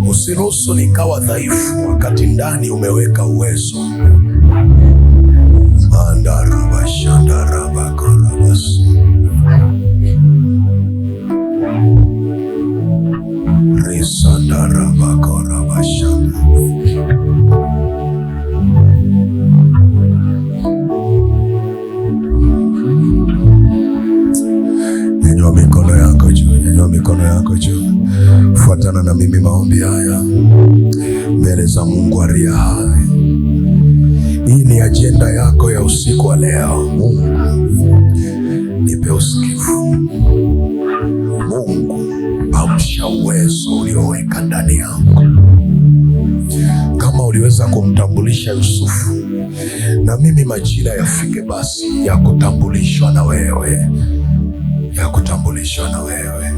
usiruhusu nikawa dhaifu wakati ndani umeweka uwezo. Nyanyua mikono yako juu, nyanyua mikono yako juu. Fuatana na mimi maombi haya mbele za Mungu aliye hai. Hii ni ajenda yako ya usiku wa leo. Mungu, nipe usikivu. Mungu, amsha uwezo ulioweka ndani yangu. Kama uliweza kumtambulisha Yusufu, na mimi majira yafike basi ya kutambulishwa na wewe, ya kutambulishwa na wewe.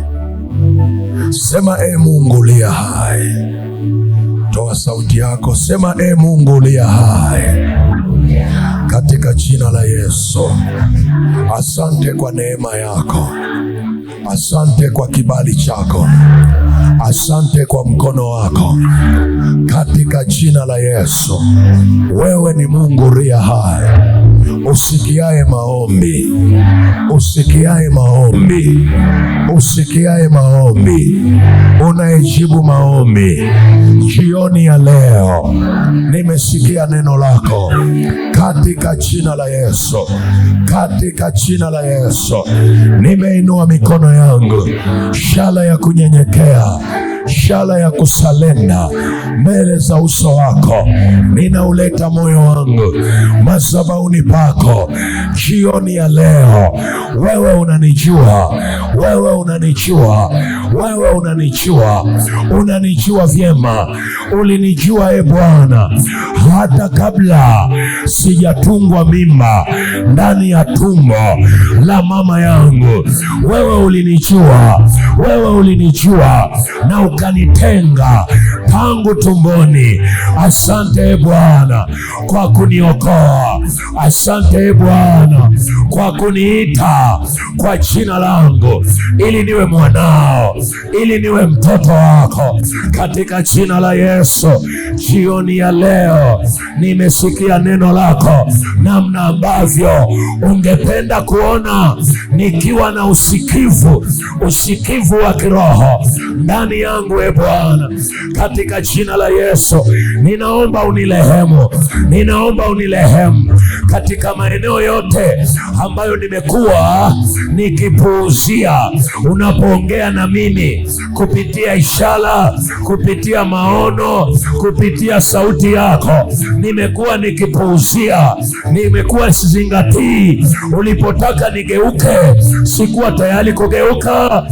Sema, Mungu uliye hai. Toa sauti yako, sema, Mungu uliye hai, katika jina la Yesu, asante kwa neema yako, asante kwa kibali chako, asante kwa mkono wako, katika jina la Yesu. Wewe ni Mungu uliye hai, usikiaye maombi, usikiaye maombi, usikiaye maombi, unayejibu maombi, jioni ya leo nimesikia neno lako katika jina la Yesu, katika jina la Yesu. Nimeinua mikono yangu, shala ya kunyenyekea, shala ya kusalenda mbele za uso wako. Ninauleta moyo wangu madhabahuni pako jioni ya leo. Wewe unanijua, wewe unanijua, wewe unanijua, unanijua vyema. Ulinijua Bwana hata kabla sijatungwa mimba ndani ya tumbo la mama yangu. Wewe ulinijua, wewe ulinijua na ukanitenga tangu tumboni. Asante Bwana kwa kuniokoa. Asante Bwana kwa kuniita kwa jina langu, ili niwe mwanao, ili niwe mtoto wako, katika jina la Yesu. Jioni ya leo nimesikia neno lako, namna ambavyo ungependa kuona nikiwa na usikivu wa kiroho ndani yangu. Bwana, katika jina la Yesu ninaomba unirehemu, ninaomba unirehemu katika maeneo yote ambayo nimekuwa nikipuuzia unapoongea na mimi kupitia ishara, kupitia maono, kupitia sauti yako. Nimekuwa nikipuuzia, nimekuwa sizingatii. Ulipotaka nigeuke, sikuwa tayari kugeuka.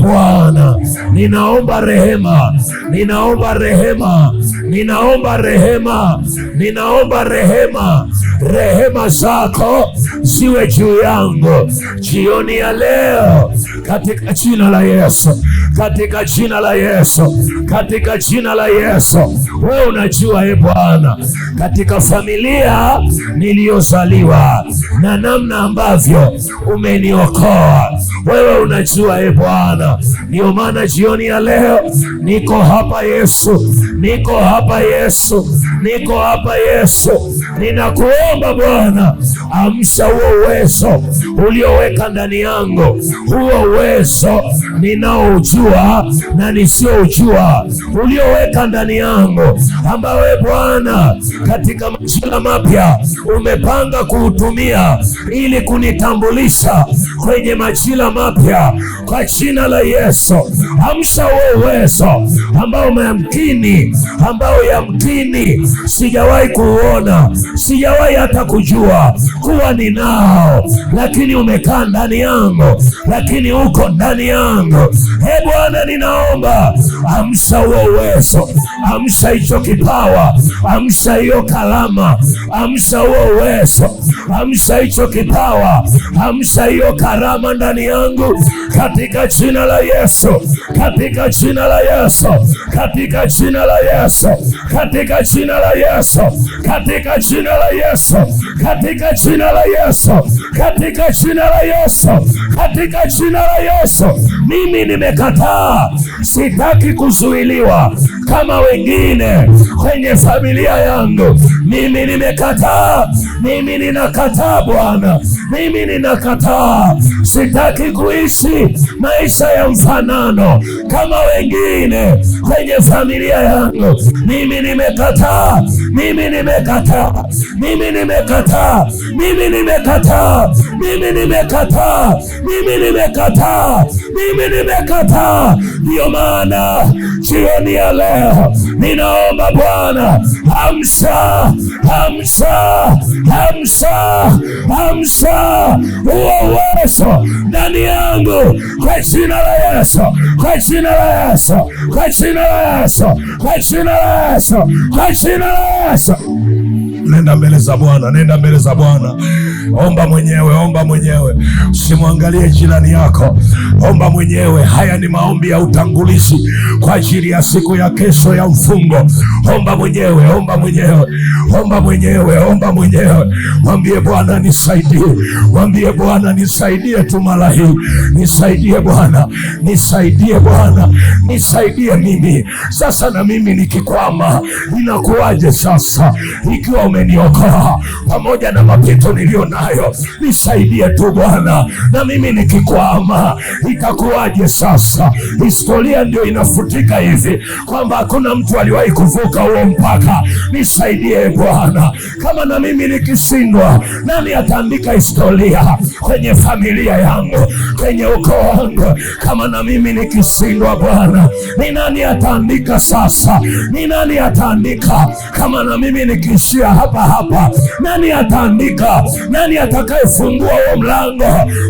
Bwana, ninaomba rehema, ninaomba rehema, ninaomba rehema, ninaomba rehema. Rehema zako ziwe juu yangu jioni ya leo, katika jina la Yesu, katika jina la Yesu, katika jina la Yesu. Wewe unajua Bwana, katika familia niliyozaliwa na namna ambavyo umeniokoa. Wewe unajua Bwana, ndio maana jioni ya leo niko hapa Yesu, niko hapa Yesu, niko hapa Yesu. Ninakuomba Bwana, amsha huo uwezo ulioweka ndani yangu, huo uwezo ninaojua na nisiojua ulioweka ndani yangu, ambao Bwana katika majira mapya umepanga kuutumia ili kunitambulisha kwenye majira mapya, kwa jina la Yesu. Amsha huo uwezo ambao yamkini sijawahi kuona, sijawahi hata kujua kuwa ninao, lakini umekaa ndani yangu, lakini uko ndani yangu. Bwana, ninaomba amsha huo uwezo, amsha hicho kipawa, amsha hiyo kalama, amsha huo uwezo, amsha hicho kipawa, amsha hiyo karama ndani yangu, katika jina la Yesu, katika jina la Yesu, katika jina la Yesu, katika jina la Yesu, katika jina la Yesu, katika jina la Yesu, katika jina la Yesu, katika jina la Yesu. Mimi nimekataa, sitaki kuzuiliwa kama wengine kwenye familia yangu. Mimi nimekataa, mimi ninakataa Bwana, mimi ninakataa. Sitaki kuishi maisha ya mfanano kama wengine kwenye familia yangu. Mimi nimekataa, mimi nimekataa, mimi nimekataa, mimi nimekataa, mimi nimekataa, mimi nimekataa, mimi nimekataa. Ndio maana jioni ya leo ninaomba Bwana, amsha, amsha, amsha, amsha huo uwezo ndani yangu, kwa jina la Yesu, kwa jina la Yesu, kwa jina la Yesu, kwa jina la Yesu, kwa jina la Yesu. Nenda mbele za Bwana, nenda mbele za Bwana. Omba mwenyewe, omba mwenyewe, usimwangalie jirani yako. Omba mwenyewe. Haya ni maombi ya utangulizi kwa ajili ya siku ya kesho ya mfungo. Omba mwenyewe, omba mwenyewe, omba mwenyewe, omba mwenyewe. Mwambie Bwana nisaidie, mwambie Bwana nisaidie tu mara hii, nisaidie Bwana, nisaidie Bwana, nisaidie mimi. Sasa na mimi nikikwama inakuwaje sasa? Ikiwa umeniokoa pamoja na mapito nilio nayo. Nisaidie tu Bwana, na mimi nikikwama itakuwaje sasa? Historia ndio inafutika hivi kwamba hakuna mtu aliwahi kuvuka huo mpaka. Nisaidie Bwana, kama na mimi nikishindwa, nani ataandika historia kwenye familia yangu, kwenye ukoo wangu? Kama na mimi nikishindwa Bwana, ni nani ataandika sasa? Ni nani ataandika? Kama na mimi nikishia hapa, nani ataandika? Nani atakayefungua huo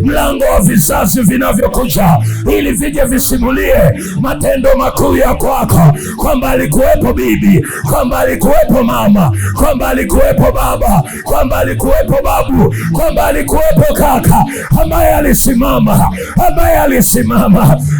mlango wa vizazi vinavyokuja, ili vije visimulie matendo makuu ya kwako, kwamba alikuwepo bibi, kwamba alikuwepo mama, kwamba alikuwepo baba, kwamba alikuwepo babu, kwamba alikuwepo kaka ambaye alisimama.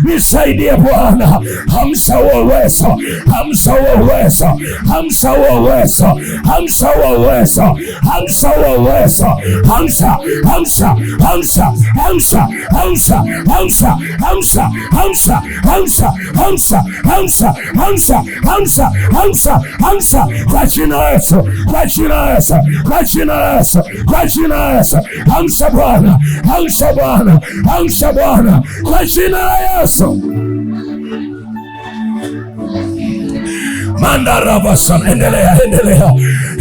Nisaidie Bwana, hamsa huo uwezo, hamsa huo uwezo, hamsa huo uwezo, hamsa huo uwezo, hamsa huo uwezo, hamsa, hamsa, hamsa, hamsa, hamsa, hamsa, hamsa, hamsa, hamsa, hamsa, hamsa, hamsa, hamsa, hamsa, hamsa, kwa jina la Yesu, kwa jina la Yesu, kwa jina la Yesu, kwa jina la Yesu, hamsa Bwana, hamsa Bwana, hamsa Bwana, kwa jina la Yesu. Mandarabasa,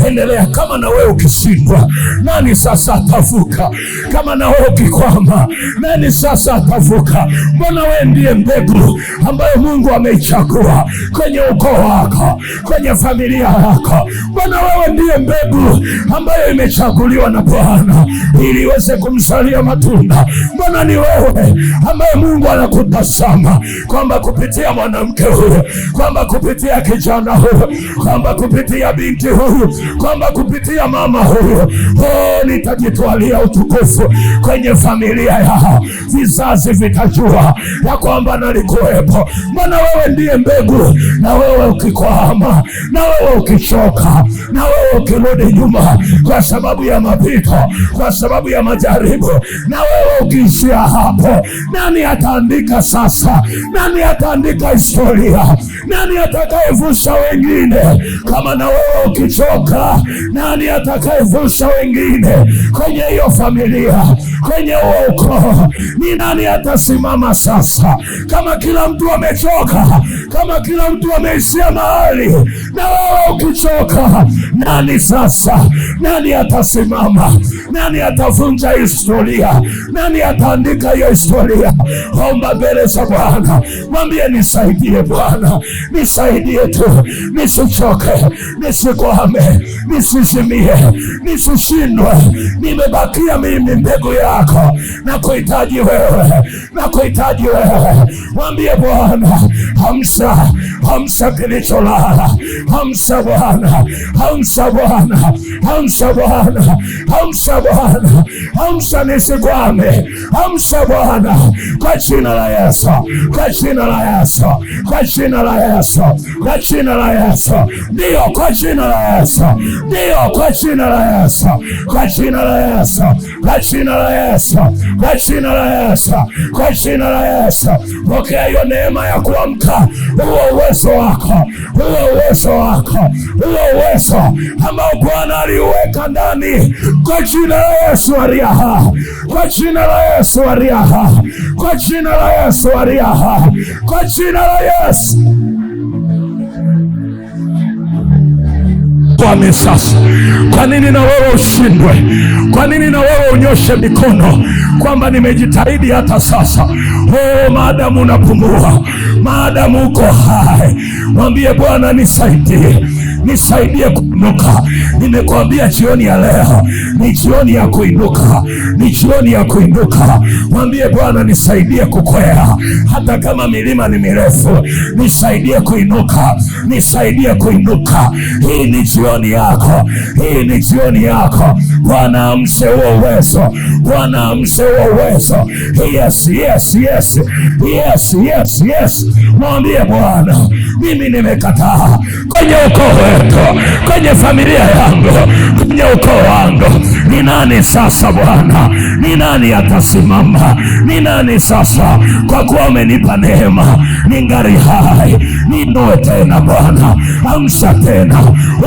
endelea. Kama na wewe ukishindwa, nani sasa atavuka? Kama na wewe ukikwama, nani sasa atavuka? Mbona wewe ndiye mbegu ambayo Mungu ameichagua kwenye ukoo wako, kwenye familia yako. Mbona wewe ndiye mbegu ambayo imechaguliwa na Bwana ili iweze kumzalia matunda. Mbona ni wewe ambaye Mungu anakutazama, kwamba kupitia mwanamke huyu, kwamba kupitia kijana huyu, kwamba kupitia binti huyu, kwamba kupitia mama huyu, nitajitwalia utukufu kwenye familia yao. Vizazi vitajua ya kwamba nalikuwepo. Mbona wewe ndiye mbegu, na wewe ukikwama, na wewe ukichoka, na wewe ukirudi nyuma kwa sababu ya mapito, kwa sababu ya majaribu, na wewe ukiishia hapo, nani ataandika sasa? Nani ataandika historia? Nani atakayevusha wengine? Kama na wewe ukichoka, nani atakayevusha wengine kwenye hiyo familia, kwenye huo ukoo? Ni nani atasimama sasa? Kama kila mtu amechoka, kama kila mtu ameishia mahali, na wewe ukichoka, nani sasa? Nani atasimama? Nani atavunja historia? Nani ataandika hiyo historia? Omba mbele za Bwana, mwambie nisaidie Bwana, nisaidie tu, nisichoke, nisikwame, nisizimie, nisishindwe. Nimebakia mimi mbegu yako, na kuhitaji wewe, na kuhitaji wewe. Mwambie Bwana, hamsa, hamsa kilicholala, hamsa Bwana, hamsa Bwana, hamsa Bwana, hamsa Bwana, hamsa nisikwame, hamsa Bwana, kwa jina la Yesu, kwa jina la Yesu, kwa jina la Yesu, kwa jina la Yesu, ndio kwa jina la Yesu, ndio kwa jina la Yesu, kwa jina la Yesu, kwa jina la Yesu, kwa jina la Yesu, kwa jina la Yesu. Pokea hiyo neema ya kuamka, huo uwezo wako, huo uwezo wako, huo uwezo ambao Bwana aliuweka ndani, kwa jina la Yesu aliaha, kwa jina la Yesu aliaha, kwa jina la Yesu aliaha, kwa jina la Yesu. Kwame sasa. Kwa nini na wewe ushindwe? Kwa nini na wewe unyoshe mikono kwamba nimejitahidi hata sasa? Maadamu unapumua, maadamu uko hai, mwambie Bwana nisaidie, nisaidie kuinuka. Nimekuambia jioni ya leo ni jioni ya kuinuka, ni jioni ya kuinuka. Mwambie Bwana nisaidie kukwea, hata kama milima ni mirefu, nisaidie kuinuka, nisaidie kuinuka. Hii ni jioni yako, hii ni jioni yako. Bwana amshe huo uwezo, Bwana amshe huo uwezo. Yes, yes, yes, yes, yes, yes. Mwambie Bwana, mimi nimekataa kwenye ukoo wetu, kwenye familia yangu, kwenye ukoo wangu. Ni nani sasa Bwana? Ni nani atasimama? Ni nani sasa? Kwa kuwa umenipa neema, ningali hai, ninue tena Bwana. Amsha tena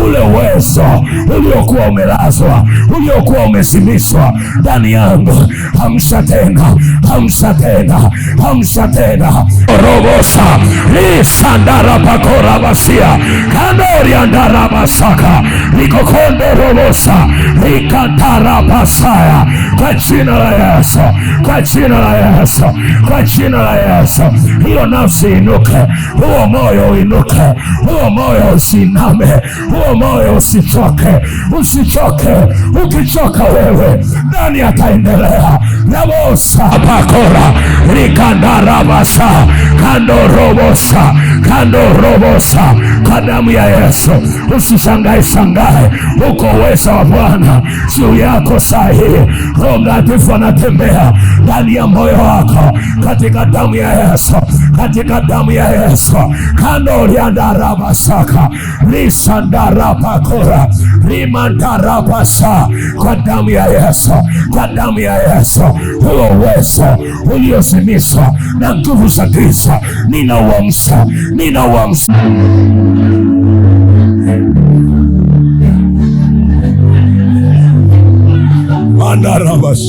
ule uwezo uliokuwa umelazwa, uliokuwa umezimishwa ndani yangu. Amsha tena, amsha tena, amsha tena. Robosa lisandara pakora basia kandori andara basaka likokonde robosa likatara basaya. Kwa jina la Yesu, kwa jina la Yesu, kwa jina la Yesu, hiyo nafsi inuke, huo moyo inuke, huo moyo usiname, huo moyo usichoke, usichoke. Ukichoka wewe, nani ataendelea? Nabosa pakora likandara basa kando robosa, kando robosa. Kwa damu ya Yesu usishangae shangae, uko uwezo wa Bwana juu yako sahihi. Roho Mtakatifu anatembea ndani ya moyo wako katika damu ya Yesu, katika damu ya Yesu. Kando liandara basaka lisandara pakora limandara basa. Kwa damu ya Yesu, kwa damu ya Yesu, huo uwezo uliozimishwa na nguvu za giza ninauamsha, ninauamsha. Mandarabas,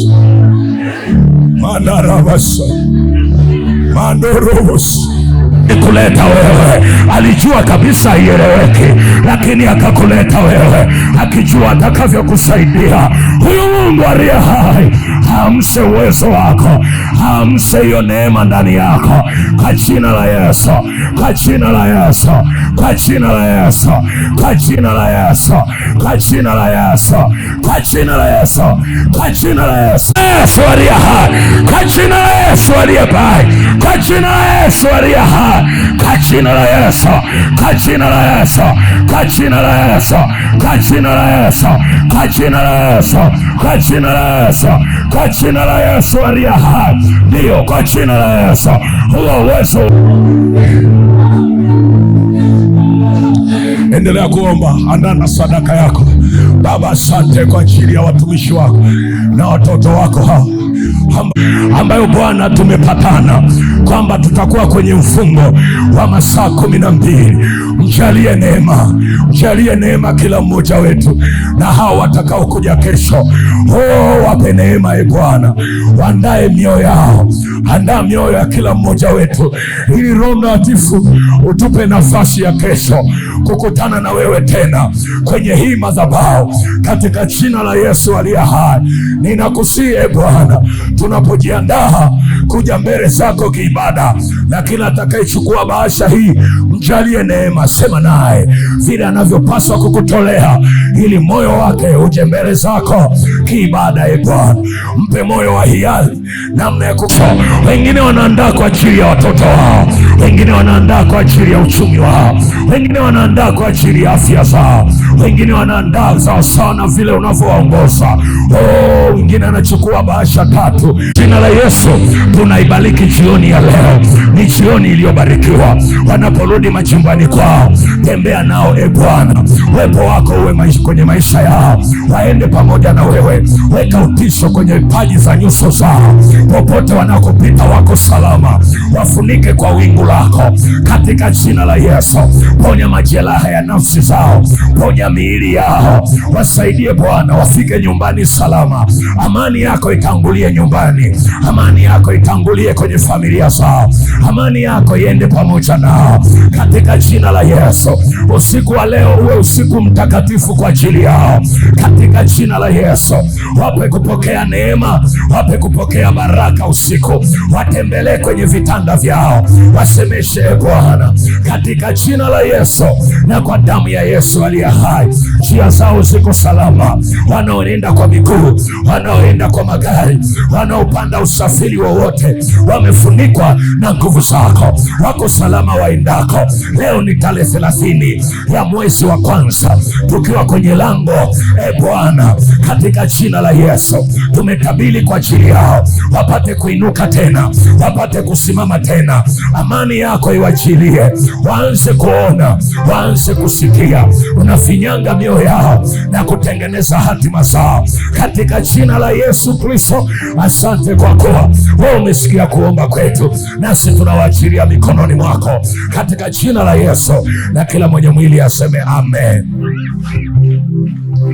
mandarabas, mandorobos. Kuleta wewe, alijua kabisa ieleweki, lakini akakuleta wewe akijua atakavyokusaidia. Huyu Mungu aliye hai amse uwezo wako, amse hiyo neema ndani yako, kwa jina la Yesu, kwa jina la Yesu, kwa jina la Yesu, kwa jina la Yesu, kwa jina la Yesu, kwa jina la Yesu, kwa jina la Yesu. Yesu aliye hai, kwa jina la Yesu aliye hai, kwa jina la Yesu aliye hai, kwa jina la Yesu, kwa jina la Yesu, kwa jina la Yesu, kwa jina la Yesu, kwa jina la Yesu, kwa jina la Yesu, kwa jina la Yesu aliye hai. Ndio, kwa jina la Yesu huo uwezo. Endelea kuomba, andaa na sadaka yako. Baba, asante kwa ajili ya watumishi wako na watoto wako hao ambayo Bwana tumepatana kwamba tutakuwa kwenye mfungo wa masaa 12. Mjalie neema, mjalie neema kila mmoja wetu, na hao watakao kuja kesho, wape neema e Bwana. Waandae mioyo yao, andaa mioyo ya kila mmoja wetu, ili Roho Mtakatifu utupe nafasi ya kesho kukutana na wewe tena kwenye hii madhabahu, katika jina la Yesu aliye hai. Ninakusihi e Bwana, tunapojiandaa kuja mbele zako kiibada, na kila atakayechukua bahasha hii, mjalie neema. Sema naye vile anavyopaswa kukutolea, ili moyo wake uje mbele zako kiibada e Bwana. Mpe moyo wa hiari namna ya kutoa. Wengine wanaandaa kwa ajili ya watoto wao, wengine wanaandaa kwa ajili ya uchumi wao, wengine wanaandaa kwa ajili ya afya zao, wengine wanaandaa sawasawa na vile unavyowaongoza. Wengine anachukua bahasha 3. Jina la Yesu tunaibariki jioni ya leo, ni jioni iliyobarikiwa. Wanaporudi majumbani kwao, tembea nao e Bwana, uwepo wako uwe kwenye maisha yao, waende pamoja na wewe. Weka utisho kwenye paji za nyuso zao, popote wanakopita wako salama. Wafunike kwa wingu lako katika jina la Yesu. Ponya majeraha ya nafsi zao, ponya miili yao, wasaidie Bwana wafike nyumbani salama. Amani yako itangulie nyumbani, amani yako itangulie kwenye familia zao, amani yako iende pamoja nao katika jina la Yesu. Usiku wa leo uwe usiku mtakatifu kwa ajili yao katika jina la Yesu. Wape kupokea neema, wape kupokea baraka usiku. Watembelee kwenye vitanda vyao, wasemeshe Bwana katika jina la Yesu. Yesu na kwa damu ya Yesu aliye hai. Njia zao ziko salama, wanaoenda kwa miguu, wanaoenda kwa magari, wanaopanda usafiri wowote, wamefunikwa na nguvu zako, wako salama waendako. Leo ni tarehe 30 ya mwezi wa kwanza, tukiwa kwenye lango. Bwana, katika jina la Yesu tumetabiri kwa ajili yao, wapate kuinuka tena, wapate kusimama tena. Amani yako iwajilie, waanze kuona, waanze kusikia, unafinyanga mioyo yao na kutengeneza hatima zao katika jina la Yesu Kristo. Asante kwa kuwa wewe umesikia kuomba kwetu, nasi tunawaachilia mikononi mwako katika jina la Yesu, na kila mwenye mwili aseme amen.